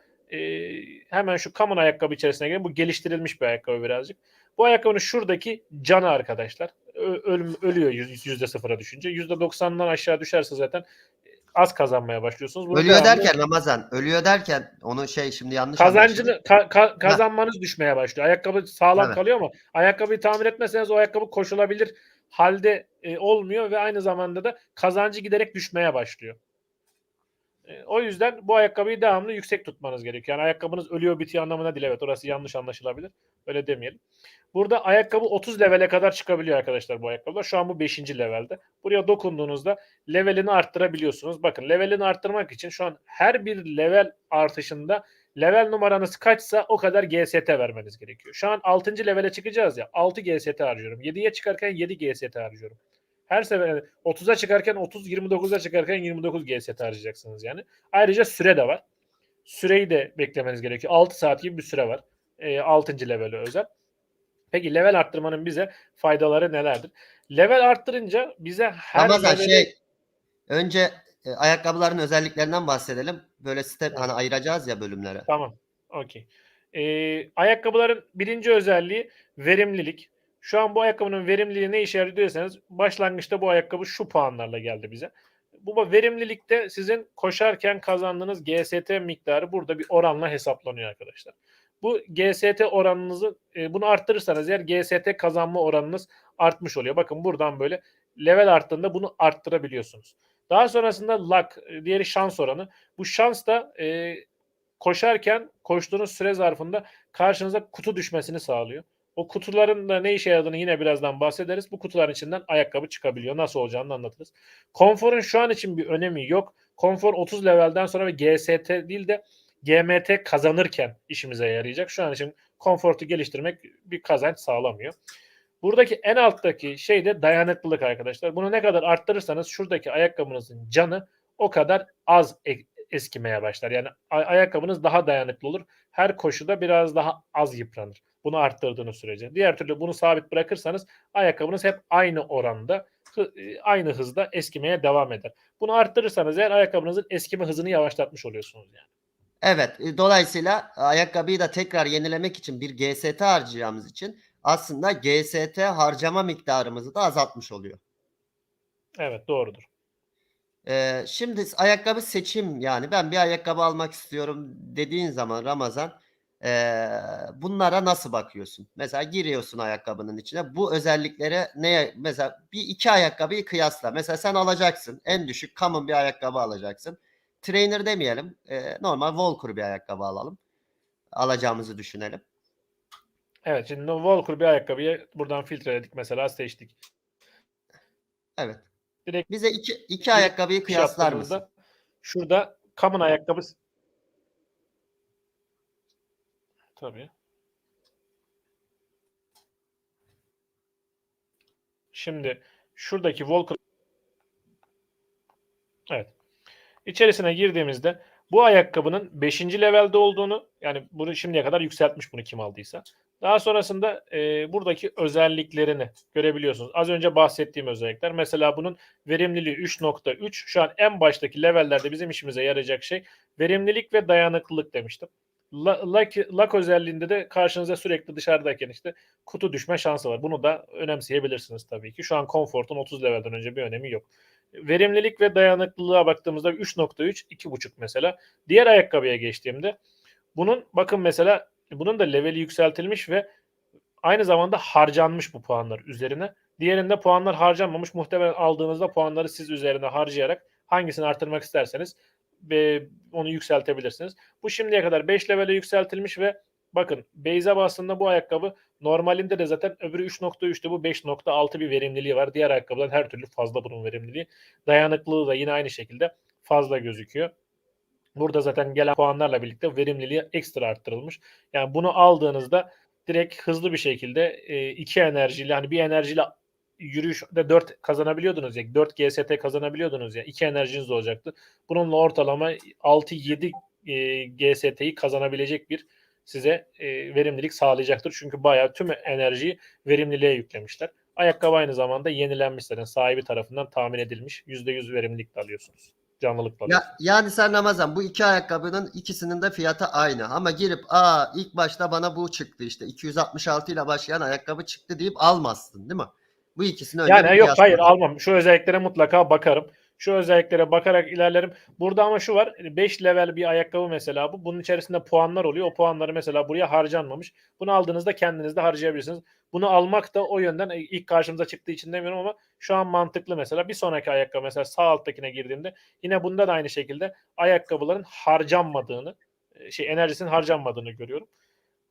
hemen şu Common ayakkabı içerisine girelim. Bu geliştirilmiş bir ayakkabı birazcık. Bu ayakkabının şuradaki canı arkadaşlar. Ölüyor %0'a düşünce. %90'dan aşağı düşerse zaten az kazanmaya başlıyorsunuz. Bunu Ölüyor devamlı derken Ramazan, ölüyor derken onu şimdi yanlış kazancını anlaşıldı. kazanmanız düşmeye başlıyor. Ayakkabı sağlam Evet. kalıyor ama ayakkabıyı tamir etmezseniz o ayakkabı koşulabilir halde olmuyor ve aynı zamanda da kazancı giderek düşmeye başlıyor. O yüzden bu ayakkabıyı devamlı yüksek tutmanız gerekiyor. Yani ayakkabınız ölüyor bitiyor anlamına değil. Evet, orası yanlış anlaşılabilir. Öyle demeyelim. Burada ayakkabı 30 levele kadar çıkabiliyor arkadaşlar bu ayakkabılar. Şu an bu 5. levelde. Buraya dokunduğunuzda levelini arttırabiliyorsunuz. Bakın, levelini arttırmak için şu an her bir level artışında level numaranız kaçsa o kadar GST vermeniz gerekiyor. Şu an 6. levele çıkacağız ya, 6 GST harcıyorum. 7'ye çıkarken 7 GST harcıyorum. Her sefer 30'a çıkarken 30, 29'a çıkarken 29 GST harcayacaksınız yani. Ayrıca süre de var. Süreyi de beklemeniz gerekiyor. 6 saat gibi bir süre var. 6. levele özel. Peki level arttırmanın bize faydaları nelerdir? Level arttırınca bize her Ramazan, leveli... önce ayakkabıların özelliklerinden bahsedelim. Böyle step, Evet, hani ayıracağız ya bölümlere. tamam. Okey. Ayakkabıların birinci özelliği verimlilik. Şu an bu ayakkabının verimliliği ne işe yarıyor diyorsanız başlangıçta bu ayakkabı şu puanlarla geldi bize. Bu verimlilikte sizin koşarken kazandığınız GST miktarı burada bir oranla hesaplanıyor arkadaşlar. Bu GST oranınızı bunu arttırırsanız eğer GST kazanma oranınız artmış oluyor. Bakın buradan böyle level arttığında bunu arttırabiliyorsunuz. Daha sonrasında luck, diğeri şans oranı. Bu şans da koşarken koştuğunuz süre zarfında karşınıza kutu düşmesini sağlıyor. O kutuların da ne işe yaradığını yine birazdan bahsederiz. Bu kutuların içinden ayakkabı çıkabiliyor. Nasıl olacağını anlatırız. Konforun şu an için bir önemi yok. Konfor 30 levelden sonra ve GST değil de GMT kazanırken işimize yarayacak. Şu an için konfortu geliştirmek bir kazanç sağlamıyor. Buradaki en alttaki şey de dayanıklılık arkadaşlar. Bunu ne kadar arttırırsanız şuradaki ayakkabınızın canı o kadar az eskimeye başlar. Yani ayakkabınız daha dayanıklı olur. Her koşuda biraz daha az yıpranır. Bunu arttırdığınız sürece. Diğer türlü bunu sabit bırakırsanız ayakkabınız hep aynı oranda, aynı hızda eskimeye devam eder. Bunu arttırırsanız eğer ayakkabınızın eskime hızını yavaşlatmış oluyorsunuz yani. Evet, dolayısıyla ayakkabıyı da tekrar yenilemek için bir GST harcayacağımız için aslında GST harcama miktarımızı da azaltmış oluyor. Evet, doğrudur. Şimdi ayakkabı seçim, yani ben bir ayakkabı almak istiyorum dediğin zaman Ramazan, bunlara nasıl bakıyorsun? Mesela giriyorsun ayakkabının içine, bu özelliklere neye, mesela bir iki ayakkabıyı kıyasla. Mesela sen alacaksın en düşük common bir ayakkabı alacaksın. Trainer demeyelim, normal Volcro bir ayakkabı alalım. Alacağımızı düşünelim. Evet, şimdi Volcro bir ayakkabıyı buradan filtreledik mesela, seçtik. Evet. Direkt Bize iki ayakkabıyı giriş kıyaslar mısın? yaptığımızda şurada common ayakkabı, tabii. Şimdi şuradaki Volcro, evet. İçerisine girdiğimizde bu ayakkabının 5. levelde olduğunu, yani bunu şimdiye kadar yükseltmiş bunu kim aldıysa. Daha sonrasında buradaki özelliklerini görebiliyorsunuz. Az önce bahsettiğim özellikler. Mesela bunun verimliliği 3.3. Şu an en baştaki levellerde bizim işimize yarayacak şey verimlilik ve dayanıklılık demiştim. Lock özelliğinde de karşınıza sürekli dışarıdayken işte kutu düşme şansı var. Bunu da önemseyebilirsiniz tabii ki. Şu an Comfort'un 30 levelden önce bir önemi yok. Verimlilik ve dayanıklılığa baktığımızda 3.3, 2.5 mesela. Diğer ayakkabıya geçtiğimde bunun bakın mesela bunun da leveli yükseltilmiş ve aynı zamanda harcanmış bu puanlar üzerine. Diğerinde puanlar harcanmamış. Muhtemelen aldığınızda puanları siz üzerine harcayarak hangisini artırmak isterseniz onu yükseltebilirsiniz. Bu şimdiye kadar 5 levele yükseltilmiş ve bakın base'e bastığında bu ayakkabı normalinde de zaten öbürü 3.3'tü, bu 5.6 bir verimliliği var. Diğer ayakkabıdan her türlü fazla bunun verimliliği. Dayanıklılığı da yine aynı şekilde fazla gözüküyor. Burada zaten gelen puanlarla birlikte verimliliği ekstra arttırılmış. Yani bunu aldığınızda direkt hızlı bir şekilde iki enerjiyle, hani bir enerjiyle yürüyüşte 4 kazanabiliyordunuz ya, 4 GST kazanabiliyordunuz ya, 2 enerjiniz olacaktı. Bununla ortalama 6-7 GST'yi kazanabilecek bir size verimlilik sağlayacaktır. Çünkü bayağı tüm enerjiyi verimliliğe yüklemişler. Ayakkabı aynı zamanda yenilenmişlerin sahibi tarafından tahmin edilmiş %100 verimlilik de alıyorsunuz. Canlılık da alıyorsunuz. Yani sen Ramazan, bu iki ayakkabının ikisinin de fiyatı aynı ama girip ilk başta bana bu çıktı, işte 266 ile başlayan ayakkabı çıktı deyip almazsın değil mi? Bu ikisini önce bir Yani yok, hayır, kıyasla. almam. Şu özelliklere mutlaka bakarım. Şu özelliklere bakarak ilerlerim. Burada ama şu var. 5 level bir ayakkabı mesela bu. Bunun içerisinde puanlar oluyor. O puanları mesela buraya harcanmamış. Bunu aldığınızda kendiniz de harcayabilirsiniz. Bunu almak da o yönden ilk karşımıza çıktığı için demiyorum ama şu an mantıklı mesela. Bir sonraki ayakkabı mesela sağ alttakine girdiğimde yine bunda da aynı şekilde ayakkabıların harcanmadığını, enerjisinin harcanmadığını görüyorum.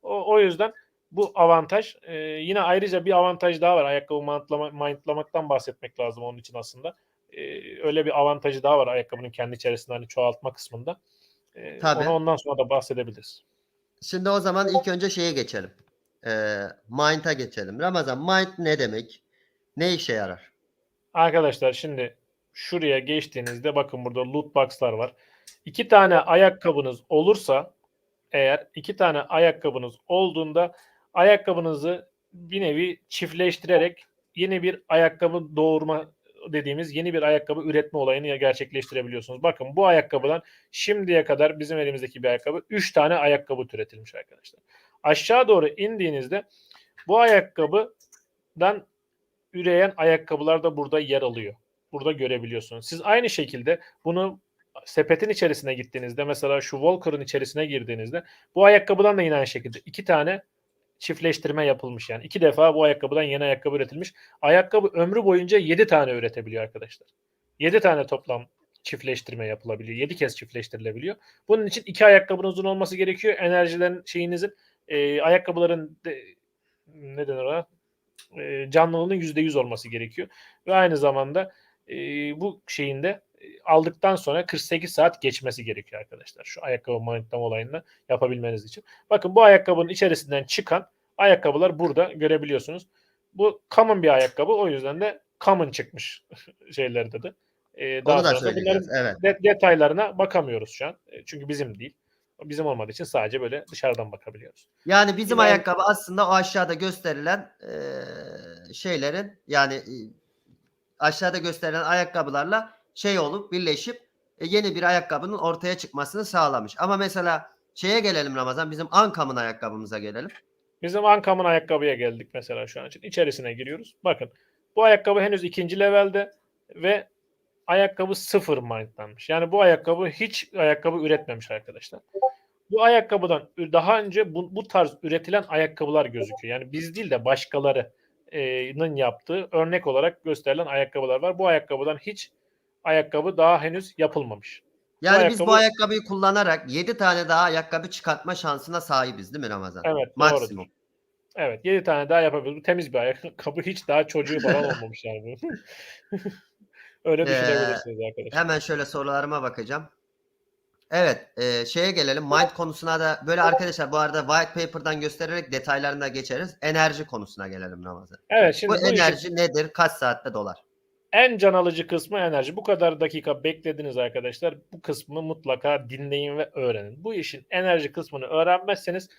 O yüzden bu avantaj. Yine ayrıca bir avantaj daha var. Ayakkabı mantlamaktan bahsetmek lazım onun için aslında. Öyle bir avantajı daha var ayakkabının kendi içerisinde, hani çoğaltma kısmında. Tabii. Onu ondan sonra da bahsedebiliriz. Şimdi o zaman ilk önce şeye geçelim. Mind'a geçelim. Ramazan, mind ne demek? Ne işe yarar? Arkadaşlar şimdi şuraya geçtiğinizde bakın burada loot box'lar var. 2 tane ayakkabınız olursa, eğer 2 tane ayakkabınız olduğunda ayakkabınızı bir nevi çiftleştirerek yeni bir ayakkabı doğurma dediğimiz yeni bir ayakkabı üretme olayını gerçekleştirebiliyorsunuz. Bakın bu ayakkabıdan şimdiye kadar bizim elimizdeki bir ayakkabı 3 tane ayakkabı türetilmiş arkadaşlar. Aşağı doğru indiğinizde bu ayakkabı üreyen ayakkabılar da burada yer alıyor. Burada görebiliyorsunuz. Siz aynı şekilde bunu sepetin içerisine gittiğinizde, mesela şu Walker'ın içerisine girdiğinizde, bu ayakkabıdan da yine aynı şekilde 2 tane çiftleştirme yapılmış yani. 2 defa bu ayakkabıdan yeni ayakkabı üretilmiş. Ayakkabı ömrü boyunca 7 tane üretebiliyor arkadaşlar. 7 tane toplam çiftleştirme yapılabiliyor. 7 kez çiftleştirilebiliyor. Bunun için 2 ayakkabınızın olması gerekiyor. Enerjilerin şeyinizin ayakkabıların ne denir ona? Canlılığının %100 olması gerekiyor. Ve aynı zamanda bu şeyin de aldıktan sonra 48 saat geçmesi gerekiyor arkadaşlar. Şu ayakkabı manetlama olayını yapabilmeniz için. Bakın bu ayakkabının içerisinden çıkan ayakkabılar burada görebiliyorsunuz. Bu common bir ayakkabı. O yüzden de common çıkmış şeylerde de. Daha Onu da sonrasında söyleyeceğiz. bunların Evet. detaylarına bakamıyoruz şu an. Çünkü bizim değil. Bizim olmadığı için sadece böyle dışarıdan bakabiliyoruz. Yani bizim Yine ayakkabı aslında o aşağıda gösterilen şeylerin, yani aşağıda gösterilen ayakkabılarla şey olup birleşip yeni bir ayakkabının ortaya çıkmasını sağlamış. Ama mesela şeye gelelim Ramazan, bizim Ankam'ın ayakkabımıza gelelim. Bizim Ankam'ın ayakkabıya geldik mesela şu an için. İçerisine giriyoruz. Bakın bu ayakkabı henüz 2. levelde ve ayakkabı 0 mindlanmış. Yani bu ayakkabı hiç ayakkabı üretmemiş arkadaşlar. Bu ayakkabıdan daha önce bu tarz üretilen ayakkabılar gözüküyor. Yani biz değil de başkalarının yaptığı örnek olarak gösterilen ayakkabılar var. Bu ayakkabıdan hiç ayakkabı daha henüz yapılmamış. Yani biz bu ayakkabıyı kullanarak 7 tane daha ayakkabı çıkartma şansına sahibiz değil mi Ramazan? Evet, doğrudur. Maksimum. Evet, 7 tane daha yapabiliriz. Bu temiz bir ayakkabı. Hiç daha çocuğu falan olmamış yani bu. Öyle Eee, düşünebilirsiniz arkadaşlar. Hemen şöyle sorularıma bakacağım. Evet, şeye gelelim. Mind konusuna da böyle arkadaşlar, bu arada white paper'dan göstererek detaylarına geçeriz. Enerji konusuna gelelim Ramazan. Evet, Bu şimdi bu işin enerji nedir? Kaç saatte dolar? en can alıcı kısmı enerji. Bu kadar dakika beklediniz arkadaşlar. Bu kısmı mutlaka dinleyin ve öğrenin. Bu işin enerji kısmını öğrenmezseniz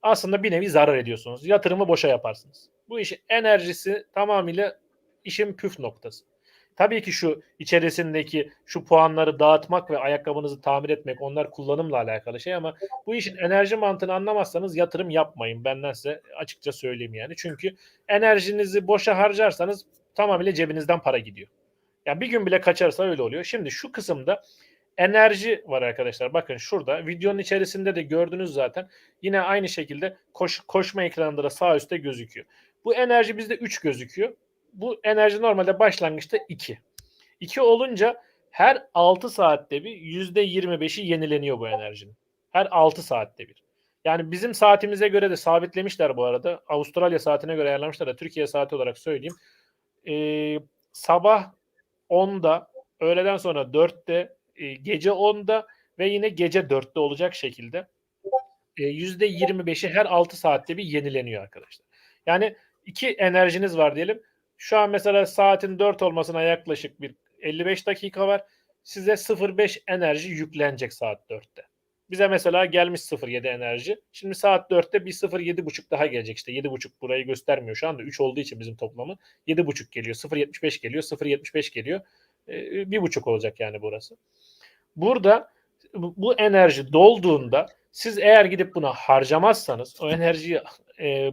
aslında bir nevi zarar ediyorsunuz. Yatırımı boşa yaparsınız. Bu işin enerjisi tamamıyla işin püf noktası. Tabii ki şu içerisindeki şu puanları dağıtmak ve ayakkabınızı tamir etmek, onlar kullanımla alakalı şey, ama bu işin enerji mantığını anlamazsanız yatırım yapmayın. Benden size açıkça söyleyeyim yani. Çünkü enerjinizi boşa harcarsanız tamamıyla cebinizden para gidiyor. Yani bir gün bile kaçarsa öyle oluyor. Şimdi şu kısımda enerji var arkadaşlar. Bakın şurada videonun içerisinde de gördünüz zaten. Yine aynı şekilde koşma ekranında da sağ üstte gözüküyor. Bu enerji bizde 3 gözüküyor. Bu enerji normalde başlangıçta 2. 2 olunca her 6 saatte bir %25'i yenileniyor bu enerjinin. Her 6 saatte bir. Yani bizim saatimize göre de sabitlemişler bu arada. Avustralya saatine göre ayarlamışlar da Türkiye saati olarak söyleyeyim. Sabah 10'da, öğleden sonra 4'te, gece 10'da ve yine gece 4'te olacak şekilde %25'i her 6 saatte bir yenileniyor arkadaşlar. Yani 2 enerjiniz var diyelim. Şu an mesela saatin 4 olmasına yaklaşık bir 55 dakika var. Size 0,5 enerji yüklenecek saat 4'te. Bize mesela gelmiş 0,7 enerji. Şimdi saat 4'te bir 0,7,5 daha gelecek. İşte 7,5 burayı göstermiyor şu anda. 3 olduğu için bizim toplamı 7,5 geliyor. 0,75 geliyor. 0,75 geliyor. 1,5 olacak yani burası. Burada bu enerji dolduğunda siz eğer gidip buna harcamazsanız, o enerjiyi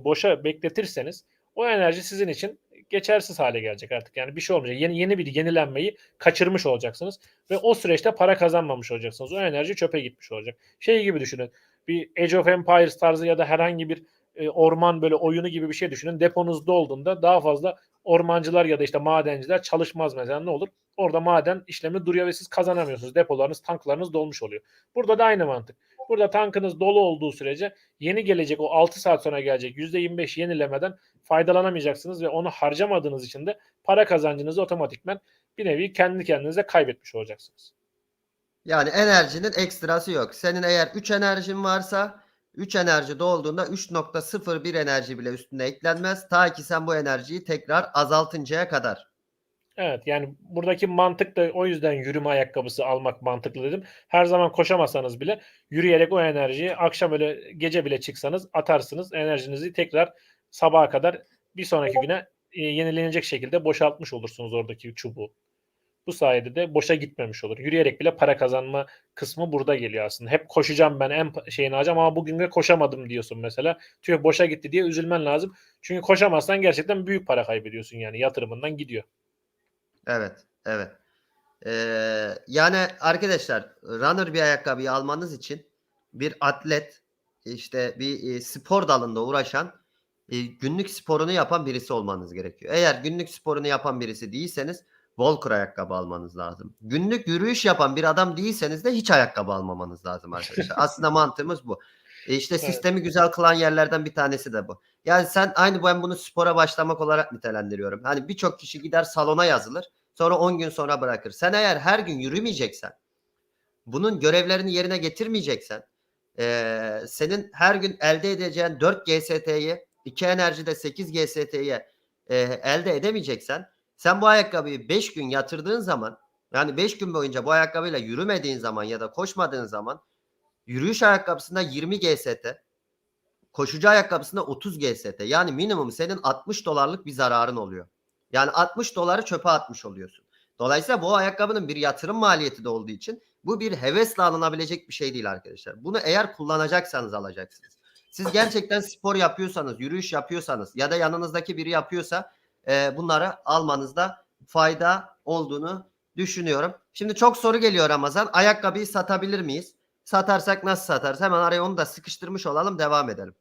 boşa bekletirseniz, o enerji sizin için geçersiz hale gelecek artık. Yani bir şey olmayacak. Yeni bir yenilenmeyi kaçırmış olacaksınız ve o süreçte para kazanmamış olacaksınız. O enerji çöpe gitmiş olacak. Şey gibi düşünün. Bir Age of Empires tarzı ya da herhangi bir orman böyle oyunu gibi bir şey düşünün. Deponuz dolduğunda daha fazla ormancılar ya da işte madenciler çalışmaz mesela, ne olur? Orada maden işlemi duruyor ve siz kazanamıyorsunuz. Depolarınız, tanklarınız dolmuş oluyor. Burada da aynı mantık. Burada tankınız dolu olduğu sürece yeni gelecek, o 6 saat sonra gelecek %25 yenilemeden faydalanamayacaksınız ve onu harcamadığınız için de para kazancınızı otomatikman bir nevi kendi kendinize kaybetmiş olacaksınız. Yani enerjinin ekstrası yok. Senin eğer 3 enerjin varsa 3 enerji dolduğunda 3,01 enerji bile üstüne eklenmez. Ta ki sen bu enerjiyi tekrar azaltıncaya kadar. Evet, yani buradaki mantık da o yüzden yürüme ayakkabısı almak mantıklı dedim. Her zaman koşamasanız bile yürüyerek o enerjiyi akşam öyle gece bile çıksanız atarsınız. Enerjinizi tekrar sabaha kadar bir sonraki güne yenilenecek şekilde boşaltmış olursunuz oradaki çubuğu. Bu sayede de boşa gitmemiş olur. Yürüyerek bile para kazanma kısmı burada geliyor aslında. Hep koşacağım ben en şeyini alacağım ama bugün de koşamadım diyorsun mesela. Tüh boşa gitti diye üzülmen lazım. Çünkü koşamazsan gerçekten büyük para kaybediyorsun yani yatırımından gidiyor. Evet, evet. Yani arkadaşlar runner bir ayakkabıyı almanız için bir atlet işte bir spor dalında uğraşan günlük sporunu yapan birisi olmanız gerekiyor. Eğer günlük sporunu yapan birisi değilseniz Volcro ayakkabı almanız lazım. Günlük yürüyüş yapan bir adam değilseniz de hiç ayakkabı almamanız lazım arkadaşlar. Aslında mantığımız bu. İşte Evet. sistemi güzel kılan yerlerden bir tanesi de bu. Yani sen aynı ben bunu spora başlamak olarak nitelendiriyorum. Hani birçok kişi gider salona yazılır. Sonra 10 gün sonra bırakır. Sen eğer her gün yürümeyeceksen, bunun görevlerini yerine getirmeyeceksen, senin her gün elde edeceğin 4 GST'yi, 2 enerjide 8 GST'yi elde edemeyeceksen, sen bu ayakkabıyı 5 gün yatırdığın zaman, yani 5 gün boyunca bu ayakkabıyla yürümediğin zaman ya da koşmadığın zaman, yürüyüş ayakkabısında 20 GST, koşucu ayakkabısında 30 GST. Yani minimum senin 60 dolarlık bir zararın oluyor. Yani 60 doları çöpe atmış oluyorsun. Dolayısıyla bu ayakkabının bir yatırım maliyeti de olduğu için bu bir hevesle alınabilecek bir şey değil arkadaşlar. Bunu eğer kullanacaksanız alacaksınız. Siz gerçekten spor yapıyorsanız, yürüyüş yapıyorsanız ya da yanınızdaki biri yapıyorsa bunları almanızda fayda olduğunu düşünüyorum. Şimdi çok soru geliyor Ramazan. Ayakkabıyı satabilir miyiz? Satarsak nasıl satarız? Hemen araya onu da sıkıştırmış olalım, devam edelim.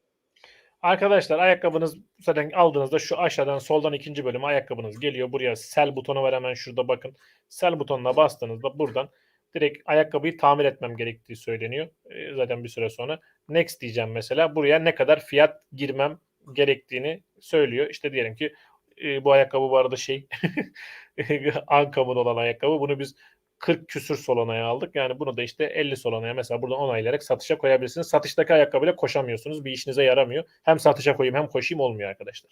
Arkadaşlar ayakkabınız zaten aldığınızda şu aşağıdan soldan ikinci bölüme ayakkabınız geliyor. Buraya sell butonu var hemen şurada bakın. Sell butonuna bastığınızda buradan direkt ayakkabıyı tamir etmem gerektiği söyleniyor. Zaten bir süre sonra next diyeceğim mesela. Buraya ne kadar fiyat girmem gerektiğini söylüyor. İşte diyelim ki bu ayakkabı bu arada şey Ankam'ın olan ayakkabı. Bunu biz 40 küsür Solana'ya aldık. Yani bunu da işte 50 Solana'ya mesela buradan onaylayarak satışa koyabilirsiniz. Satıştaki ayakkabıyla koşamıyorsunuz. Bir işinize yaramıyor. Hem satışa koyayım hem koşayım olmuyor arkadaşlar.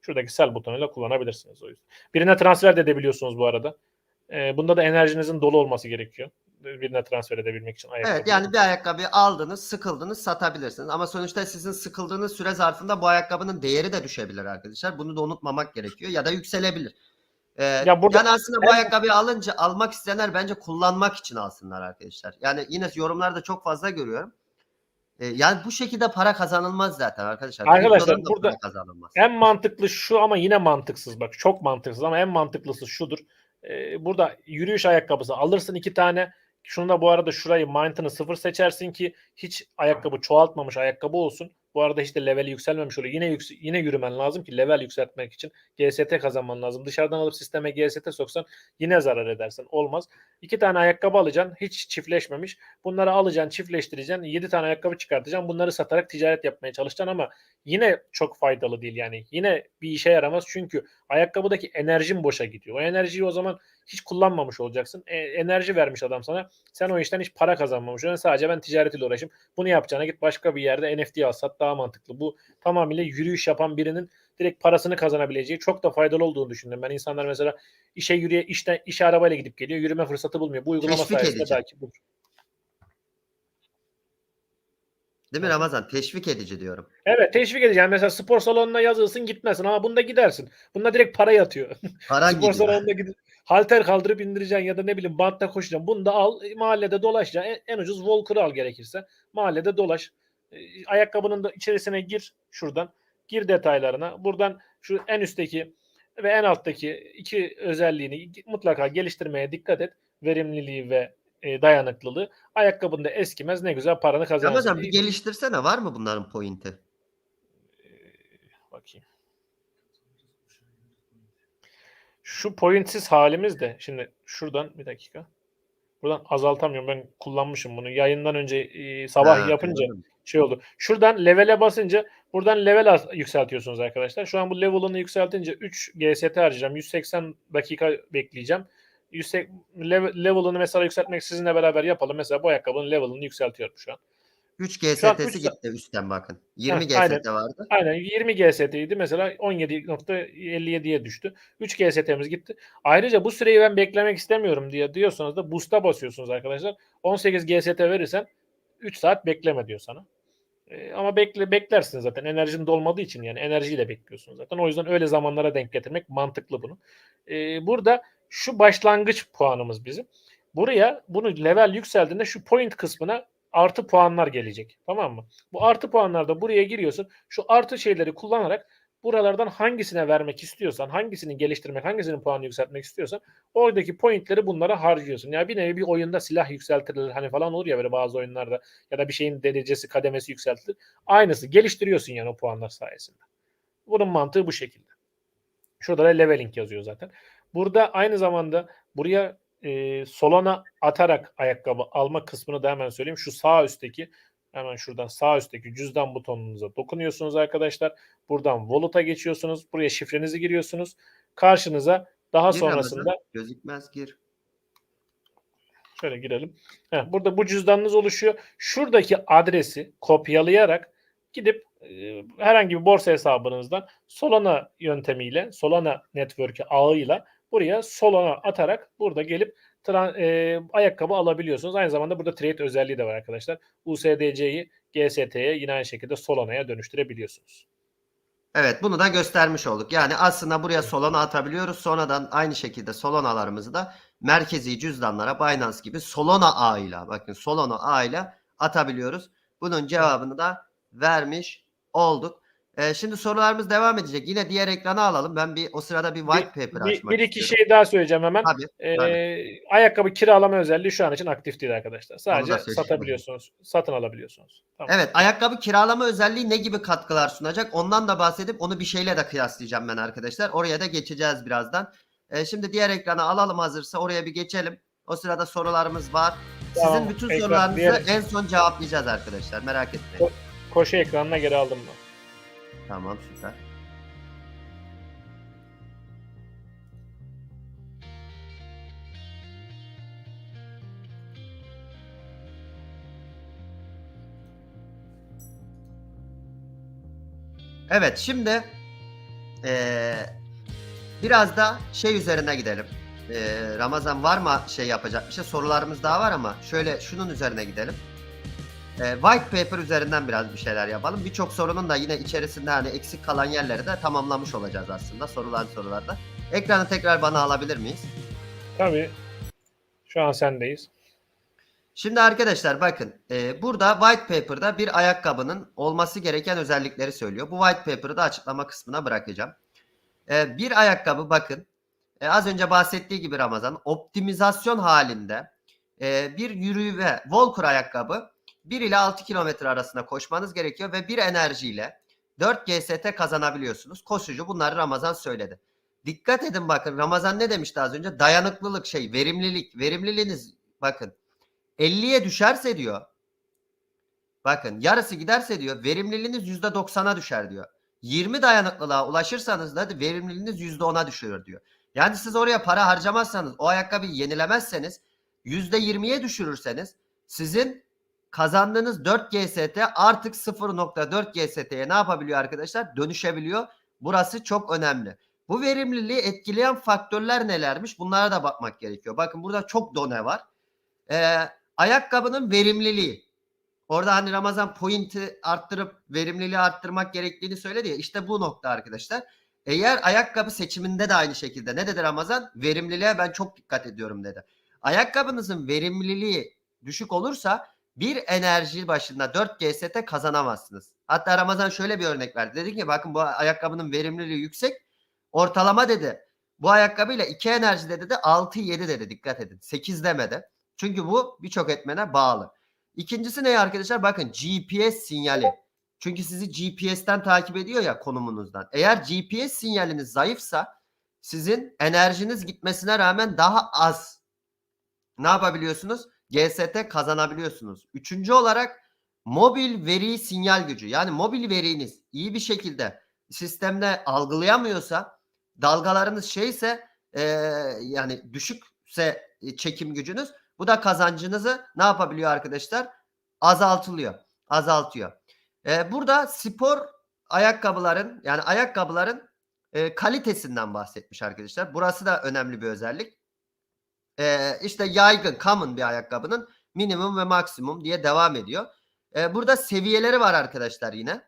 Şuradaki sell butonuyla kullanabilirsiniz o yüzden. Birine transfer de edebiliyorsunuz bu arada. Bunda da enerjinizin dolu olması gerekiyor. Birine transfer edebilmek için Evet, ayakkabıyı. yani bir ayakkabıyı aldınız, sıkıldınız, satabilirsiniz. Ama sonuçta sizin sıkıldığınız süre zarfında bu ayakkabının değeri de düşebilir arkadaşlar. Bunu da unutmamak gerekiyor ya da yükselebilir. Ya burada Yani aslında bu hem ayakkabıyı almak isteyenler bence kullanmak için alsınlar arkadaşlar. Yani yine yorumlarda çok fazla görüyorum. Yani bu şekilde para kazanılmaz zaten arkadaşlar. Kriptodan arkadaşlar da burada para kazanılmaz. en mantıklı şu ama yine mantıksız. Bak çok mantıksız ama en mantıklısı şudur. Burada yürüyüş ayakkabısı alırsın 2 tane. Şunu da bu arada şurayı mantığını 0 seçersin ki hiç ayakkabı çoğaltmamış ayakkabı olsun. Bu arada hiç de leveli yükselmemiş oluyor. Yine yürümen lazım ki level yükseltmek için GST kazanman lazım. Dışarıdan alıp sisteme GST soksan yine zarar edersin. Olmaz. 2 tane ayakkabı alacaksın. Hiç çiftleşmemiş. Bunları alacaksın, çiftleştireceksin. 7 tane ayakkabı çıkartacaksın. Bunları satarak ticaret yapmaya çalışacaksın ama yine çok faydalı değil yani. Yine bir işe yaramaz çünkü ayakkabıdaki enerjin boşa gidiyor. O enerjiyi o zaman hiç kullanmamış olacaksın. Enerji vermiş adam sana. Sen o işten hiç para kazanmamış olacaksın. Sadece ben ticaretiyle uğraşayım. Bunu yapacağına git başka bir yerde NFT al sat daha mantıklı. Bu tamamıyla yürüyüş yapan birinin direkt parasını kazanabileceği çok da faydalı olduğunu düşündüm. Ben insanlar mesela işe arabayla gidip geliyor. Yürüme fırsatı bulmuyor. Bu uygulama Teşvik sayesinde edici. belki bulur. Değil mi Nasıl? Ramazan? Teşvik edici diyorum. Evet teşvik edeceğim. Mesela spor salonuna yazılsın gitmesin ama bunda gidersin. Bunda direkt para yatıyor. Paran Spor gidiyor. salonuna gidip halter kaldırıp indireceksin ya da ne bileyim bantta koşacaksın. Bunu da al mahallede dolaşacaksın. En ucuz Walker'ı al gerekirse. Mahallede dolaş. Ayakkabının da içerisine gir şuradan. Gir detaylarına. Buradan şu en üstteki ve en alttaki iki özelliğini mutlaka geliştirmeye dikkat et. Verimliliği ve dayanıklılığı. Ayakkabında eskimez ne güzel paranı kazanırsın. Ramazan bir geliştirsene, var mı bunların pointi? Bakayım. Şu pointsiz halimiz de şimdi şuradan bir dakika. Buradan azaltamıyorum. Ben kullanmışım bunu. Yayından önce sabah Ha, yapınca anladım. şey oldu. Şuradan level'e basınca buradan level yükseltiyorsunuz arkadaşlar. Şu an bu level'ını yükseltince 3 GST harcayacağım. 180 dakika bekleyeceğim. Level'ını mesela yükseltmek sizinle beraber yapalım. Mesela bu ayakkabının level'ını yükseltiyorum şu an. 3 Şu an 3 GST'si gitti üstten bakın. 20 aynen. GST vardı. Aynen 20 GST'ydi mesela 17.57'ye düştü. 3 GST'miz gitti. Ayrıca bu süreyi ben beklemek istemiyorum diye diyorsanız da boost'a basıyorsunuz arkadaşlar. 18 GST verirsen 3 saat bekleme diyor sana. Ama beklersin zaten. Enerjin dolmadığı için yani enerjiyle bekliyorsun zaten. O yüzden öyle zamanlara denk getirmek mantıklı bunu. Burada Şu başlangıç puanımız bizim. Buraya bunu level yükseldiğinde şu point kısmına artı puanlar gelecek. Tamam mı? Bu artı puanlarda buraya giriyorsun. Şu artı şeyleri kullanarak buralardan hangisine vermek istiyorsan, hangisini geliştirmek, hangisinin puanını yükseltmek istiyorsan oradaki pointleri bunlara harcıyorsun. Yani bir nevi bir oyunda silah yükseltilir hani falan olur ya böyle bazı oyunlarda ya da bir şeyin derecesi, kademesi yükseltilir. Aynısı geliştiriyorsun yani o puanlar sayesinde. Bunun mantığı bu şekilde. Şurada da leveling yazıyor zaten. Burada aynı zamanda buraya Solana atarak ayakkabı alma kısmını da hemen söyleyeyim. Şu sağ üstteki hemen şuradan sağ üstteki cüzdan butonunuza dokunuyorsunuz arkadaşlar. Buradan Wallet'a geçiyorsunuz. Buraya şifrenizi giriyorsunuz. Karşınıza daha Gir Ramazan. sonrasında Gözükmez gir. şöyle girelim. Burada bu cüzdanınız oluşuyor. Şuradaki adresi kopyalayarak gidip herhangi bir borsa hesabınızdan Solana yöntemiyle, Solana Network'ü ağıyla buraya Solana atarak burada gelip ayakkabı alabiliyorsunuz. Aynı zamanda burada trade özelliği de var arkadaşlar. USDC'yi GST'ye yine aynı şekilde Solana'ya dönüştürebiliyorsunuz. Evet, bunu da göstermiş olduk. Yani aslında buraya Solana atabiliyoruz. Sonradan aynı şekilde Solana'larımızı da merkezi cüzdanlara Binance gibi Solana ağıyla, bakın Solana ağıyla atabiliyoruz. Bunun cevabını da vermiş olduk. Şimdi sorularımız devam edecek. Yine diğer ekrana alalım. Ben o sırada bir white paper açmak Bir iki istiyorum. şey daha söyleyeceğim hemen. Tabii. Ayakkabı kiralama özelliği şu an için aktif değil arkadaşlar. Onu da Sadece satabiliyorsunuz, satın alabiliyorsunuz. Tamam. Evet, ayakkabı kiralama özelliği ne gibi katkılar sunacak? Ondan da bahsedip onu bir şeyle de kıyaslayacağım ben arkadaşlar. Oraya da geçeceğiz birazdan. Şimdi diğer ekrana alalım hazırsa oraya bir geçelim. O sırada sorularımız var. Tamam, Sizin bütün sorularınızı en son cevaplayacağız arkadaşlar. Merak etmeyin. Koşu ekranına geri aldım mı? Tamam, süper. Evet, şimdi biraz da şey üzerine gidelim. Ramazan var mı şey yapacak bir şey? Sorularımız daha var ama şöyle şunun üzerine gidelim. White paper üzerinden biraz bir şeyler yapalım. Birçok sorunun da yine içerisinde hani eksik kalan yerleri de tamamlamış olacağız aslında sorularda. Ekranı tekrar bana alabilir miyiz? Tabii. Şu an sendeyiz. Şimdi arkadaşlar bakın burada white paper'da bir ayakkabının olması gereken özellikleri söylüyor. Bu white paper'ı da açıklama kısmına bırakacağım. Bir ayakkabı bakın az önce bahsettiği gibi Ramazan optimizasyon halinde bir yürüyme walker ayakkabı 1 ile 6 kilometre arasında koşmanız gerekiyor ve bir enerjiyle 4 GST kazanabiliyorsunuz. Koşucu bunları Ramazan söyledi. Dikkat edin bakın Ramazan ne demişti az önce? Dayanıklılık verimlilik. Verimliliğiniz bakın 50'ye düşerse diyor. Bakın yarısı giderse diyor verimliliğiniz %90'a düşer diyor. 20 dayanıklılığa ulaşırsanız da verimliliğiniz %10'a düşüyor diyor. Yani siz oraya para harcamazsanız o ayakkabıyı yenilemezseniz %20'ye düşürürseniz sizin kazandığınız 4 GST artık 0.4 GST'ye ne yapabiliyor arkadaşlar? Dönüşebiliyor. Burası çok önemli. Bu verimliliği etkileyen faktörler nelermiş? Bunlara da bakmak gerekiyor. Bakın burada çok done var. Ayakkabının verimliliği. Orada hani Ramazan point'i arttırıp verimliliği arttırmak gerektiğini söyledi ya. İşte bu nokta arkadaşlar. Eğer ayakkabı seçiminde de aynı şekilde ne dedi Ramazan? Verimliliğe ben çok dikkat ediyorum dedi. Ayakkabınızın verimliliği düşük olursa bir enerji başına 4 GST kazanamazsınız. Hatta Ramazan şöyle bir örnek verdi. Dedi ki bakın bu ayakkabının verimliliği yüksek. Ortalama dedi. Bu ayakkabıyla 2 enerji dedi 6-7 dedi. Dikkat edin. 8 demedi. Çünkü bu birçok etmene bağlı. İkincisi ne arkadaşlar? Bakın GPS sinyali. Çünkü sizi GPS'ten takip ediyor ya konumunuzdan. Eğer GPS sinyaliniz zayıfsa sizin enerjiniz gitmesine rağmen daha az ne yapabiliyorsunuz? GST kazanabiliyorsunuz. Üçüncü olarak mobil veri sinyal gücü. Yani mobil veriniz iyi bir şekilde sistemde algılayamıyorsa dalgalarınız şeyse yani düşükse çekim gücünüz bu da kazancınızı ne yapabiliyor arkadaşlar? Azaltıyor. Burada spor ayakkabıların yani ayakkabıların kalitesinden bahsetmiş arkadaşlar. Burası da önemli bir özellik. İşte yaygın, common bir ayakkabının minimum ve maksimum diye devam ediyor. Burada seviyeleri var arkadaşlar yine.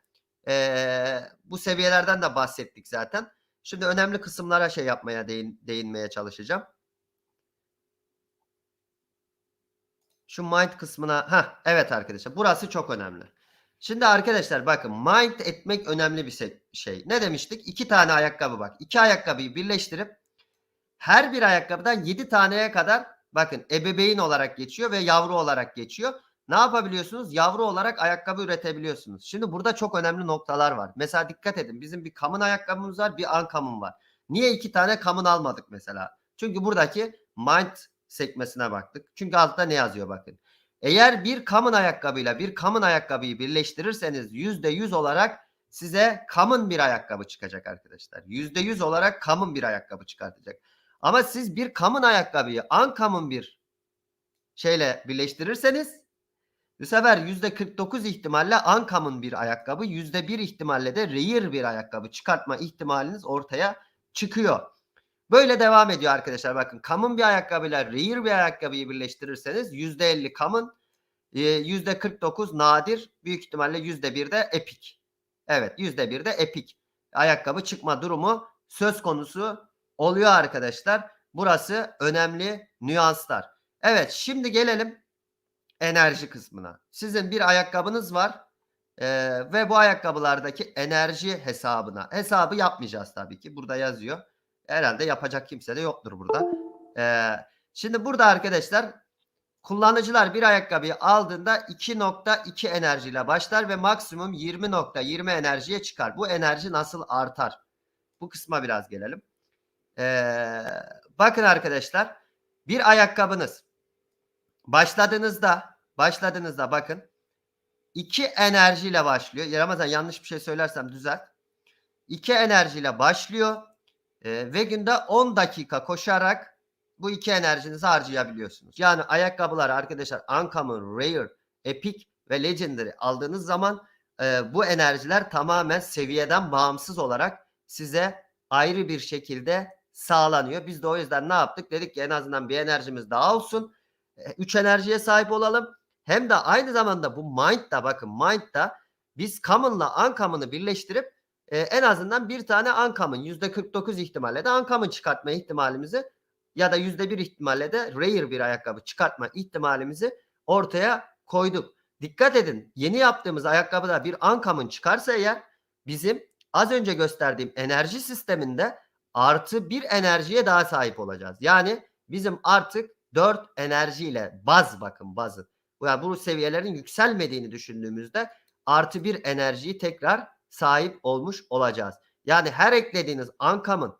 Bu seviyelerden de bahsettik zaten. Şimdi önemli kısımlara şey yapmaya değinmeye çalışacağım. Şu mind kısmına. Evet arkadaşlar, burası çok önemli. Şimdi arkadaşlar bakın, mind etmek önemli bir şey. Ne demiştik? 2 tane ayakkabı bak. 2 ayakkabıyı birleştirip her bir ayakkabıdan 7 taneye kadar bakın ebeveyn olarak geçiyor ve yavru olarak geçiyor. Ne yapabiliyorsunuz? Yavru olarak ayakkabı üretebiliyorsunuz. Şimdi burada çok önemli noktalar var. Mesela dikkat edin. Bizim bir common ayakkabımız var, bir uncommon var. Niye 2 tane common almadık mesela? Çünkü buradaki mind sekmesine baktık. Çünkü altta ne yazıyor bakın. Eğer bir common ayakkabıyla bir common ayakkabıyı birleştirirseniz %100 olarak size common bir ayakkabı çıkacak arkadaşlar. %100 olarak common bir ayakkabı çıkartacak. Ama siz bir common ayakkabıyı uncommon bir şeyle birleştirirseniz bu sefer %49 ihtimalle uncommon bir ayakkabı, %1 ihtimalle de rare bir ayakkabı çıkartma ihtimaliniz ortaya çıkıyor. Böyle devam ediyor arkadaşlar. Bakın, common bir ayakkabıyla rare bir ayakkabıyı birleştirirseniz %50 common, %49 nadir, büyük ihtimalle %1 de epic. Evet, %1 de epic ayakkabı çıkma durumu söz konusu oluyor arkadaşlar. Burası önemli nüanslar. Evet, şimdi gelelim enerji kısmına. Sizin bir ayakkabınız var ve bu ayakkabılardaki enerji hesabına. Hesabı yapmayacağız tabii ki. Burada yazıyor. Herhalde yapacak kimse de yoktur burada. Şimdi burada arkadaşlar, kullanıcılar bir ayakkabıyı aldığında 2.2 enerjiyle başlar ve maksimum 20.20 enerjiye çıkar. Bu enerji nasıl artar? Bu kısma biraz gelelim. Bakın arkadaşlar, bir ayakkabınız başladığınızda bakın 2 enerjiyle başlıyor. Ramazan, yanlış bir şey söylersem düzelt. 2 enerjiyle başlıyor ve günde 10 dakika koşarak bu 2 enerjinizi harcayabiliyorsunuz. Yani ayakkabılar arkadaşlar uncommon, rare, epic ve legendary aldığınız zaman bu enerjiler tamamen seviyeden bağımsız olarak size ayrı bir şekilde sağlanıyor. Biz de o yüzden ne yaptık? Dedik ki en azından bir enerjimiz daha olsun. 3 enerjiye sahip olalım. Hem de aynı zamanda bu mind'da, bakın mind'da biz common'la uncommon'ı birleştirip en azından bir tane uncommon, %49 ihtimalle de uncommon çıkartma ihtimalimizi ya da %1 ihtimalle de rare bir ayakkabı çıkartma ihtimalimizi ortaya koyduk. Dikkat edin, yeni yaptığımız ayakkabıda bir uncommon çıkarsa eğer bizim az önce gösterdiğim enerji sisteminde artı bir enerjiye daha sahip olacağız. Yani bizim artık 4 enerjiyle bakın bazı. Yani bu seviyelerin yükselmediğini düşündüğümüzde artı bir enerjiyi tekrar sahip olmuş olacağız. Yani her eklediğiniz uncommon,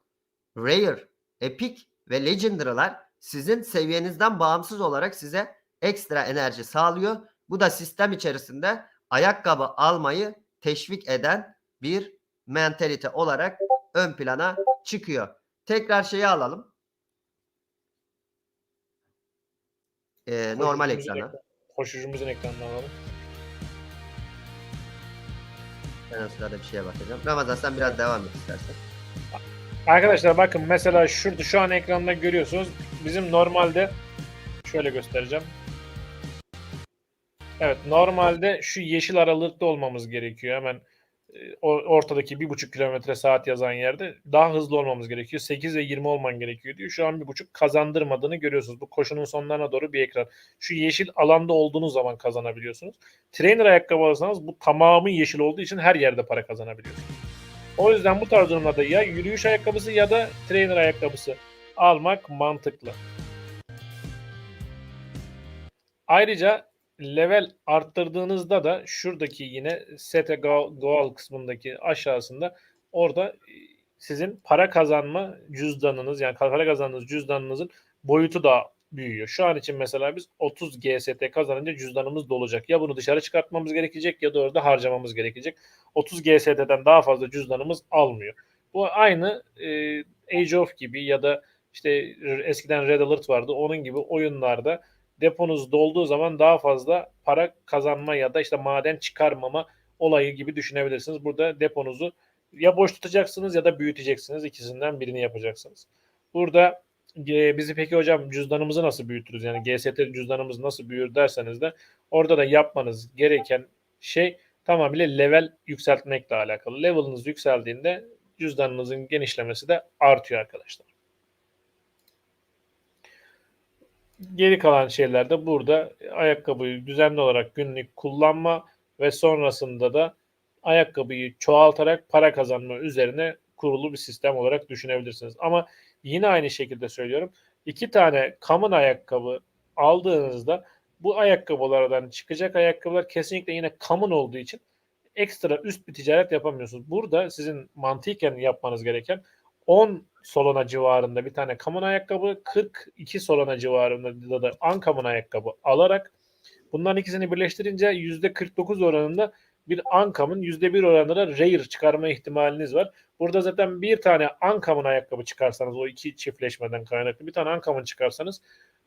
rare, epic ve legendary'lar sizin seviyenizden bağımsız olarak size ekstra enerji sağlıyor. Bu da sistem içerisinde ayakkabı almayı teşvik eden bir mentalite olarak ön plana çıkıyor. Tekrar şeyi alalım. Normal ekrana. Koşucumuzun ekranına alalım. Ben o sırada bir şeye bakacağım. Ramazan, sen biraz devam et istersen. Arkadaşlar bakın, mesela şurada şu an ekranda görüyorsunuz. Bizim normalde şöyle göstereceğim. Evet, normalde şu yeşil aralıkta olmamız gerekiyor. Hemen ortadaki 1,5 kilometre saat yazan yerde daha hızlı olmamız gerekiyor. 8 ve 20 olman gerekiyor diyor. Şu an 1,5 kazandırmadığını görüyorsunuz. Bu koşunun sonlarına doğru bir ekran. Şu yeşil alanda olduğunuz zaman kazanabiliyorsunuz. Trainer ayakkabı alırsanız bu tamamı yeşil olduğu için her yerde para kazanabiliyorsunuz. O yüzden bu tarz durumlarda ya yürüyüş ayakkabısı ya da trainer ayakkabısı almak mantıklı. Ayrıca level arttırdığınızda da şuradaki yine sete goal kısmındaki aşağısında orada sizin para kazanma cüzdanınız, yani para kazandığınız cüzdanınızın boyutu da büyüyor. Şu an için mesela biz 30 GST kazanınca cüzdanımız dolacak. Ya bunu dışarı çıkartmamız gerekecek ya da orada harcamamız gerekecek. 30 GST'den daha fazla cüzdanımız almıyor. Bu aynı Age of gibi ya da işte eskiden Red Alert vardı. Onun gibi oyunlarda deponuz dolduğu zaman daha fazla para kazanma ya da işte maden çıkarmama olayı gibi düşünebilirsiniz. Burada deponuzu ya boş tutacaksınız ya da büyüteceksiniz. İkisinden birini yapacaksınız. Burada bizi peki hocam cüzdanımızı nasıl büyütürüz? Yani GST cüzdanımız nasıl büyür derseniz de orada da yapmanız gereken şey tamamıyla level yükseltmekle alakalı. Level'ınız yükseldiğinde cüzdanınızın genişlemesi de artıyor arkadaşlar. Geri kalan şeyler de burada ayakkabıyı düzenli olarak günlük kullanma ve sonrasında da ayakkabıyı çoğaltarak para kazanma üzerine kurulu bir sistem olarak düşünebilirsiniz. Ama yine aynı şekilde söylüyorum. 2 tane common ayakkabı aldığınızda bu ayakkabılardan çıkacak ayakkabılar kesinlikle yine common olduğu için ekstra üst bir ticaret yapamıyorsunuz. Burada sizin mantıken yapmanız gereken 10 Solana civarında bir tane common ayakkabı, 42 Solana civarında da uncommon ayakkabı alarak bunların ikisini birleştirince %49 oranında bir uncommon, %1 oranında da rare çıkarma ihtimaliniz var. Burada zaten bir tane uncommon ayakkabı çıkarsanız, o iki çiftleşmeden kaynaklı bir tane uncommon çıkarsanız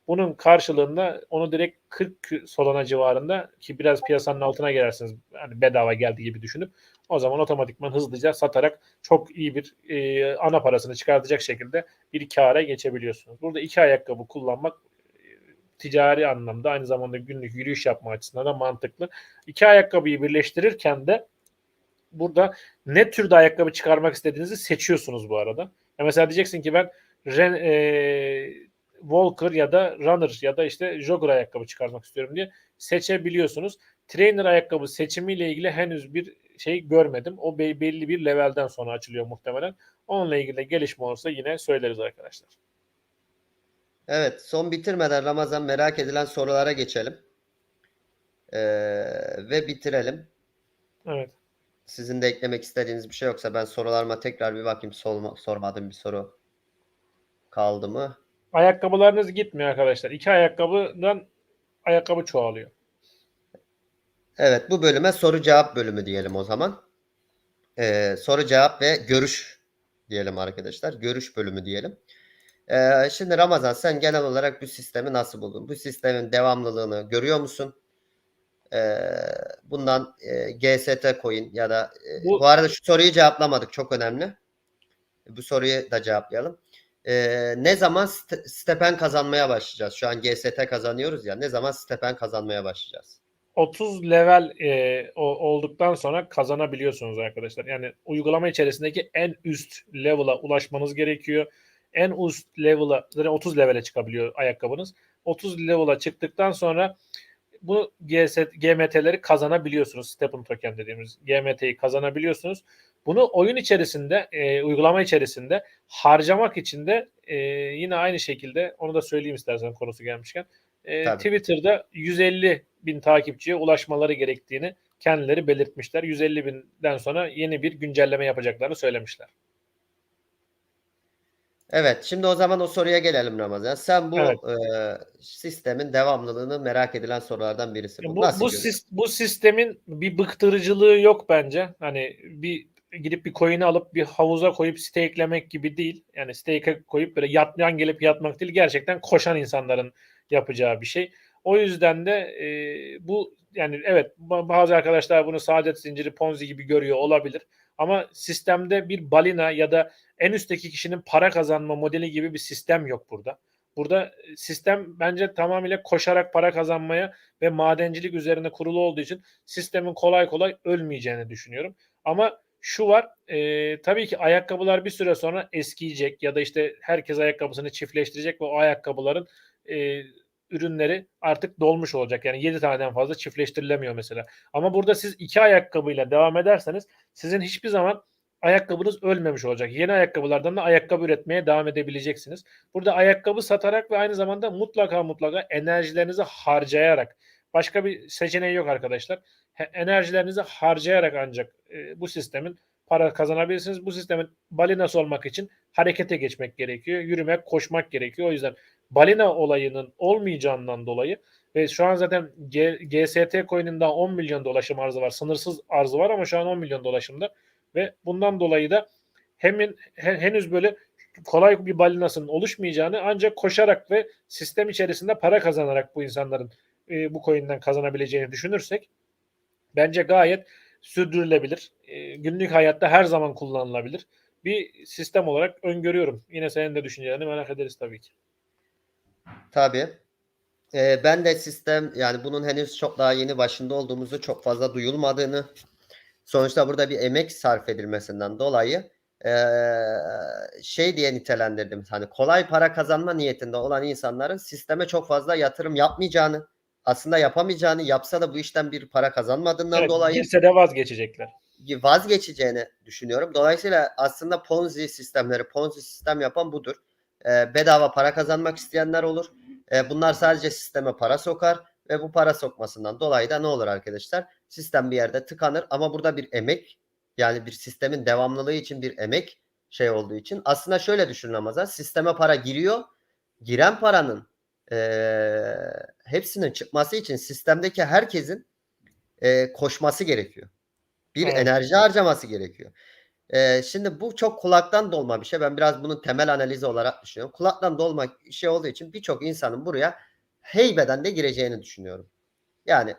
bunun karşılığında onu direkt 40 Solana civarında, ki biraz piyasanın altına gelersiniz, yani bedava geldi gibi düşünüp o zaman otomatikman hızlıca satarak çok iyi bir ana parasını çıkartacak şekilde bir kâra geçebiliyorsunuz. Burada iki ayakkabı kullanmak ticari anlamda, aynı zamanda günlük yürüyüş yapma açısından da mantıklı. İki ayakkabıyı birleştirirken de burada ne türde ayakkabı çıkarmak istediğinizi seçiyorsunuz bu arada. Ya mesela diyeceksin ki ben Walker ya da Runner ya da işte Jogger ayakkabı çıkarmak istiyorum diye seçebiliyorsunuz. Trainer ayakkabı seçimiyle ilgili henüz bir şey görmedim. O belli bir levelden sonra açılıyor muhtemelen. Onunla ilgili de gelişme olursa yine söyleriz arkadaşlar. Evet, son bitirmeden Ramazan, merak edilen sorulara geçelim. Ve bitirelim. Evet. Sizin de eklemek istediğiniz bir şey yoksa ben sorularıma tekrar bir bakayım. Sormadığım bir soru kaldı mı? Ayakkabılarınız gitmiyor arkadaşlar. İki ayakkabıdan ayakkabı çoğalıyor. Evet, bu bölüme soru cevap bölümü diyelim o zaman. Soru cevap ve görüş diyelim arkadaşlar. Görüş bölümü diyelim. Şimdi Ramazan, sen genel olarak bu sistemi nasıl buldun? Bu sistemin devamlılığını görüyor musun? Bundan GST Coin ya da bu Bu arada şu soruyu cevaplamadık. Çok önemli. Bu soruyu da cevaplayalım. Ne zaman stepen kazanmaya başlayacağız? Şu an GST kazanıyoruz ya. Ne zaman stepen kazanmaya başlayacağız? 30 level olduktan sonra kazanabiliyorsunuz arkadaşlar. Yani uygulama içerisindeki en üst level'a ulaşmanız gerekiyor. En üst level'a, zaten 30 level'e çıkabiliyor ayakkabınız. 30 level'a çıktıktan sonra bu GMT'leri kazanabiliyorsunuz. Step'n token dediğimiz GMT'yi kazanabiliyorsunuz. Bunu oyun içerisinde, uygulama içerisinde harcamak için de yine aynı şekilde, onu da söyleyeyim istersen konusu gelmişken. Tabii. Twitter'da 150 bin takipçiye ulaşmaları gerektiğini kendileri belirtmişler. 150 binden sonra yeni bir güncelleme yapacaklarını söylemişler. Evet, şimdi o zaman o soruya gelelim Ramazan. Sen bu Evet. sistemin devamlılığını merak edilen sorulardan birisi bu. Bu, Nasıl görüyorsun? bu sistemin bir bıktırıcılığı yok bence. Hani bir gidip bir coin'i alıp bir havuza koyup stakelemek gibi değil. Yani stake'e koyup böyle yan gelip yatmak değil. Gerçekten koşan insanların yapacağı bir şey. O yüzden de bu, yani evet, bazı arkadaşlar bunu saadet zinciri, Ponzi gibi görüyor olabilir. Ama sistemde bir balina ya da en üstteki kişinin para kazanma modeli gibi bir sistem yok burada. Burada sistem bence tamamıyla koşarak para kazanmaya ve madencilik üzerine kurulu olduğu için sistemin kolay kolay ölmeyeceğini düşünüyorum. Ama şu var, tabii ki ayakkabılar bir süre sonra eskiyecek ya da işte herkes ayakkabısını çiftleştirecek ve o ayakkabıların ürünleri artık dolmuş olacak. Yani 7 taneden fazla çiftleştirilemiyor mesela. Ama burada siz 2 ayakkabıyla devam ederseniz sizin hiçbir zaman ayakkabınız ölmemiş olacak. Yeni ayakkabılardan da ayakkabı üretmeye devam edebileceksiniz. Burada ayakkabı satarak ve aynı zamanda mutlaka enerjilerinizi harcayarak, başka bir seçeneği yok arkadaşlar. Enerjilerinizi harcayarak ancak bu sistemin para kazanabilirsiniz. Bu sistemin balinası olmak için harekete geçmek gerekiyor. Yürümek, koşmak gerekiyor. O yüzden balina olayının olmayacağından dolayı ve şu an zaten GST coin'in daha 10 milyon dolaşım arzı var. Sınırsız arzı var ama şu an 10 milyon dolaşımda ve bundan dolayı da henüz böyle kolay bir balinasının oluşmayacağını, ancak koşarak ve sistem içerisinde para kazanarak bu insanların bu coin'den kazanabileceğini düşünürsek bence gayet sürdürülebilir. Günlük hayatta her zaman kullanılabilir bir sistem olarak öngörüyorum. Yine senin de düşüncelerini merak ederiz tabii ki. Tabii. Ben de sistem, yani bunun henüz çok daha yeni başında olduğumuzu, çok fazla duyulmadığını, sonuçta burada bir emek sarf edilmesinden dolayı Şey diye nitelendirdim. Hani kolay para kazanma niyetinde olan insanların sisteme çok fazla yatırım yapmayacağını, aslında yapamayacağını, yapsa da bu işten bir para kazanmadığından Evet, dolayı girse de vazgeçecekler. vazgeçeceğini düşünüyorum. Dolayısıyla aslında Ponzi sistemleri, Ponzi sistem yapan budur. Bedava para kazanmak isteyenler olur. Bunlar sadece sisteme para sokar ve bu para sokmasından dolayı da ne olur arkadaşlar? Sistem bir yerde tıkanır ama burada bir emek, yani bir sistemin devamlılığı için bir emek şey olduğu için aslında şöyle düşünün Ramazan, sisteme para giriyor. Giren paranın hepsinin çıkması için sistemdeki herkesin koşması gerekiyor. Bir Evet. enerji harcaması gerekiyor. Şimdi bu çok kulaktan dolma bir şey. Ben biraz bunun temel analizi olarak düşünüyorum. Kulaktan dolma şey olduğu için birçok insanın buraya heybeden de gireceğini düşünüyorum. Yani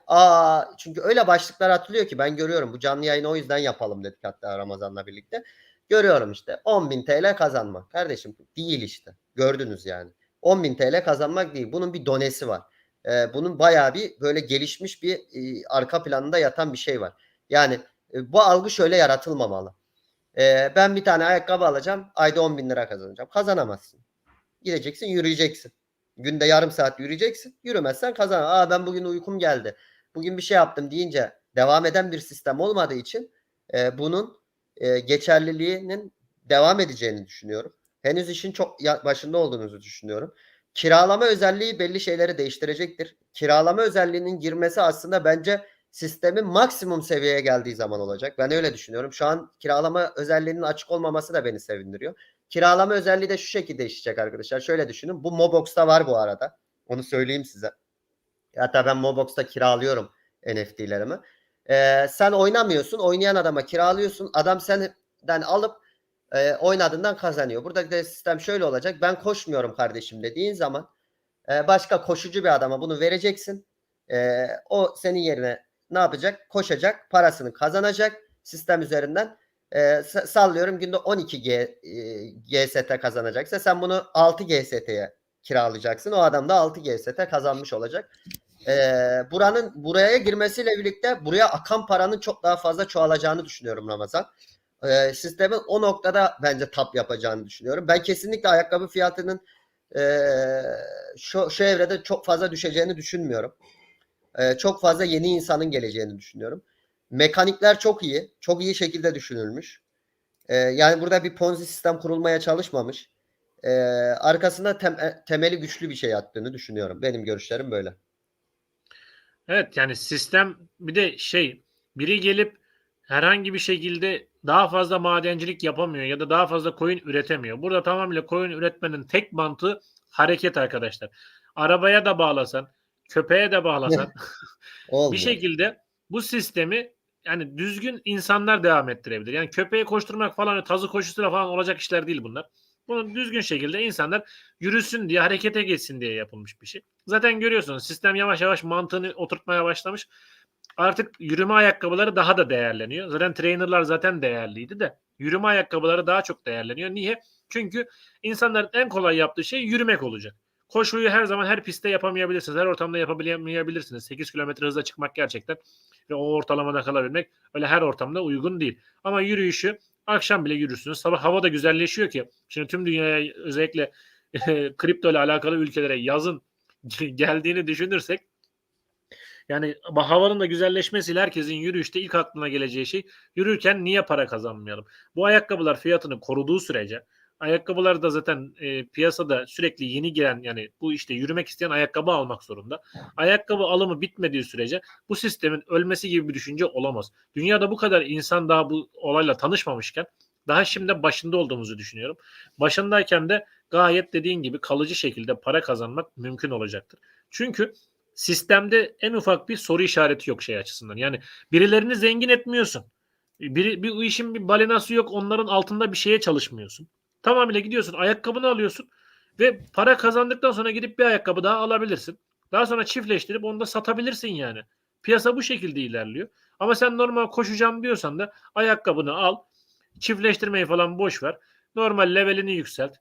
çünkü öyle başlıklar atılıyor ki ben görüyorum. Bu canlı yayını o yüzden yapalım dedik hatta Ramazan'la birlikte. Görüyorum işte 10.000 TL kazanmak. Kardeşim değil işte. Gördünüz yani. 10.000 TL kazanmak değil. Bunun bir donesi var. Bunun bayağı bir böyle gelişmiş bir arka planında yatan bir şey var. Yani bu algı şöyle yaratılmamalı. Ben bir tane ayakkabı alacağım. Ayda 10.000 lira kazanacağım. Kazanamazsın. Gideceksin, yürüyeceksin. Günde yarım saat yürüyeceksin. Yürümezsen kazan. Ben bugün uykum geldi. Bugün bir şey yaptım deyince devam eden bir sistem olmadığı için bunun geçerliliğinin devam edeceğini düşünüyorum. Henüz işin çok başında olduğunuzu düşünüyorum. Kiralama özelliği belli şeyleri değiştirecektir. Kiralama özelliğinin girmesi aslında bence sistemin maksimum seviyeye geldiği zaman olacak. Ben öyle düşünüyorum. Şu an kiralama özelliğinin açık olmaması da beni sevindiriyor. Kiralama özelliği de şu şekilde işleyecek arkadaşlar. Şöyle düşünün. Bu Mobox'ta var bu arada. Onu söyleyeyim size. Hatta ben Mobox'ta kiralıyorum NFT'lerimi. Sen oynamıyorsun. Oynayan adama kiralıyorsun. Adam senden alıp oynadığından kazanıyor. Burada da sistem şöyle olacak. Ben koşmuyorum kardeşim dediğin zaman başka koşucu bir adama bunu vereceksin. O senin yerine ne yapacak? Koşacak, parasını kazanacak sistem üzerinden. Sallıyorum günde 12 GST kazanacaksa sen bunu 6 GST'ye kiralayacaksın. O adam da 6 GST kazanmış olacak. Buraya girmesiyle birlikte buraya akan paranın çok daha fazla çoğalacağını düşünüyorum Ramazan. Sistemin o noktada bence tap yapacağını düşünüyorum. Ben kesinlikle ayakkabı fiyatının şu evrede çok fazla düşeceğini düşünmüyorum. Çok fazla yeni insanın geleceğini düşünüyorum. Mekanikler çok iyi. Çok iyi şekilde düşünülmüş. Yani burada bir Ponzi sistem kurulmaya çalışmamış. Arkasında temeli güçlü bir şey yattığını düşünüyorum. Benim görüşlerim böyle. Evet, yani sistem bir de biri gelip herhangi bir şekilde daha fazla madencilik yapamıyor ya da daha fazla coin üretemiyor. Burada tamamıyla coin üretmenin tek mantığı hareket arkadaşlar. Arabaya da bağlasan, köpeğe de bağlasan bir Olmuyor. şekilde bu sistemi yani düzgün insanlar devam ettirebilir. Yani köpeğe koşturmak falan, tazı koşusuyla falan olacak işler değil bunlar. Bunun düzgün şekilde insanlar yürüsün diye, harekete geçsin diye yapılmış bir şey. Zaten görüyorsunuz sistem yavaş yavaş mantığını oturtmaya başlamış. Artık yürüme ayakkabıları daha da değerleniyor. Zaten trainerlar zaten değerliydi de yürüme ayakkabıları daha çok değerleniyor. Niye? Çünkü insanların en kolay yaptığı şey yürümek olacak. Koşuyu her zaman her pistte yapamayabilirsiniz. Her ortamda yapamayabilirsiniz. 8 kilometre hızla çıkmak gerçekten ve o ortalamada kalabilmek öyle her ortamda uygun değil. Ama yürüyüşü akşam bile yürürsünüz. Sabah hava da güzelleşiyor ki. Şimdi tüm dünyaya özellikle kripto ile alakalı ülkelere yazın geldiğini düşünürsek yani havanın da güzelleşmesiyle herkesin yürüyüşte ilk aklına geleceği şey yürürken niye para kazanmayalım? Bu ayakkabılar fiyatını koruduğu sürece ayakkabılar da zaten piyasada sürekli yeni giren yani bu işte yürümek isteyen ayakkabı almak zorunda. Ayakkabı alımı bitmediği sürece bu sistemin ölmesi gibi bir düşünce olamaz. Dünyada bu kadar insan daha bu olayla tanışmamışken daha şimdi başında olduğumuzu düşünüyorum. Başındayken de gayet dediğin gibi kalıcı şekilde para kazanmak mümkün olacaktır. Çünkü sistemde en ufak bir soru işareti yok şey açısından. Yani birilerini zengin etmiyorsun. Bir işin bir balenası yok. Onların altında bir şeye çalışmıyorsun. Tamamıyla gidiyorsun, ayakkabını alıyorsun ve para kazandıktan sonra gidip bir ayakkabı daha alabilirsin. Daha sonra çiftleştirip onu da satabilirsin yani. Piyasa bu şekilde ilerliyor. Ama sen normal koşacağım diyorsan da ayakkabını al, çiftleştirmeyi falan boş ver. Normal levelini yükselt.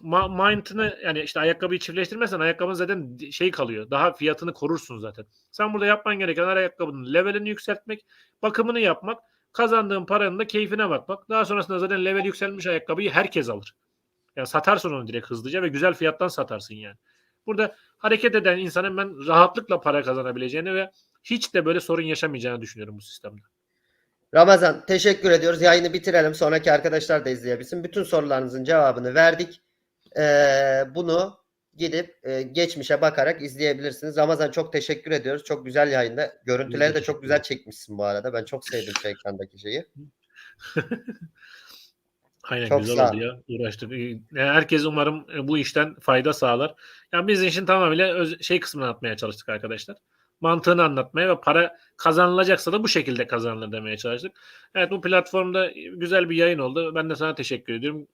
Mind'ını yani işte ayakkabıyı çiftleştirmezsen ayakkabın zaten kalıyor. Daha fiyatını korursun zaten. Sen burada yapman gereken ayakkabının levelini yükseltmek, bakımını yapmak. Kazandığın paranın da keyfine bakmak. Daha sonrasında zaten level yükselmiş ayakkabıyı herkes alır. Yani satarsın onu direkt hızlıca ve güzel fiyattan satarsın yani. Burada hareket eden insanın ben rahatlıkla para kazanabileceğini ve hiç de böyle sorun yaşamayacağını düşünüyorum bu sistemde. Ramazan, teşekkür ediyoruz. Yayını bitirelim. Sonraki arkadaşlar da izleyebilsin. Bütün sorularınızın cevabını verdik. Bunu gidip geçmişe bakarak izleyebilirsiniz. Ramazan, çok teşekkür ediyoruz. Çok güzel yayında. Biz de Görüntüleri de çok teşekkür güzel ederiz. çekmişsin bu arada. Ben çok sevdim şu ekrandaki şeyi. Aynen, Çok güzel sağ oldu ol. ya. Uğraştık. Herkes umarım bu işten fayda sağlar. Yani biz işin tamamıyla şey kısmını anlatmaya çalıştık arkadaşlar. Mantığını anlatmaya ve para kazanılacaksa da bu şekilde kazanılır demeye çalıştık. Evet, bu platformda güzel bir yayın oldu. Ben de sana teşekkür ediyorum.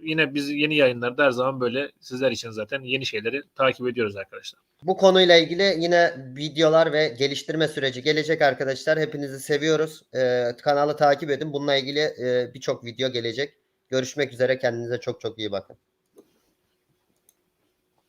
Yine biz yeni yayınlarda her zaman böyle sizler için zaten yeni şeyleri takip ediyoruz arkadaşlar. Bu konuyla ilgili yine videolar ve geliştirme süreci gelecek arkadaşlar. Hepinizi seviyoruz. Kanalı takip edin. Bununla ilgili birçok video gelecek. Görüşmek üzere. Kendinize çok çok iyi bakın.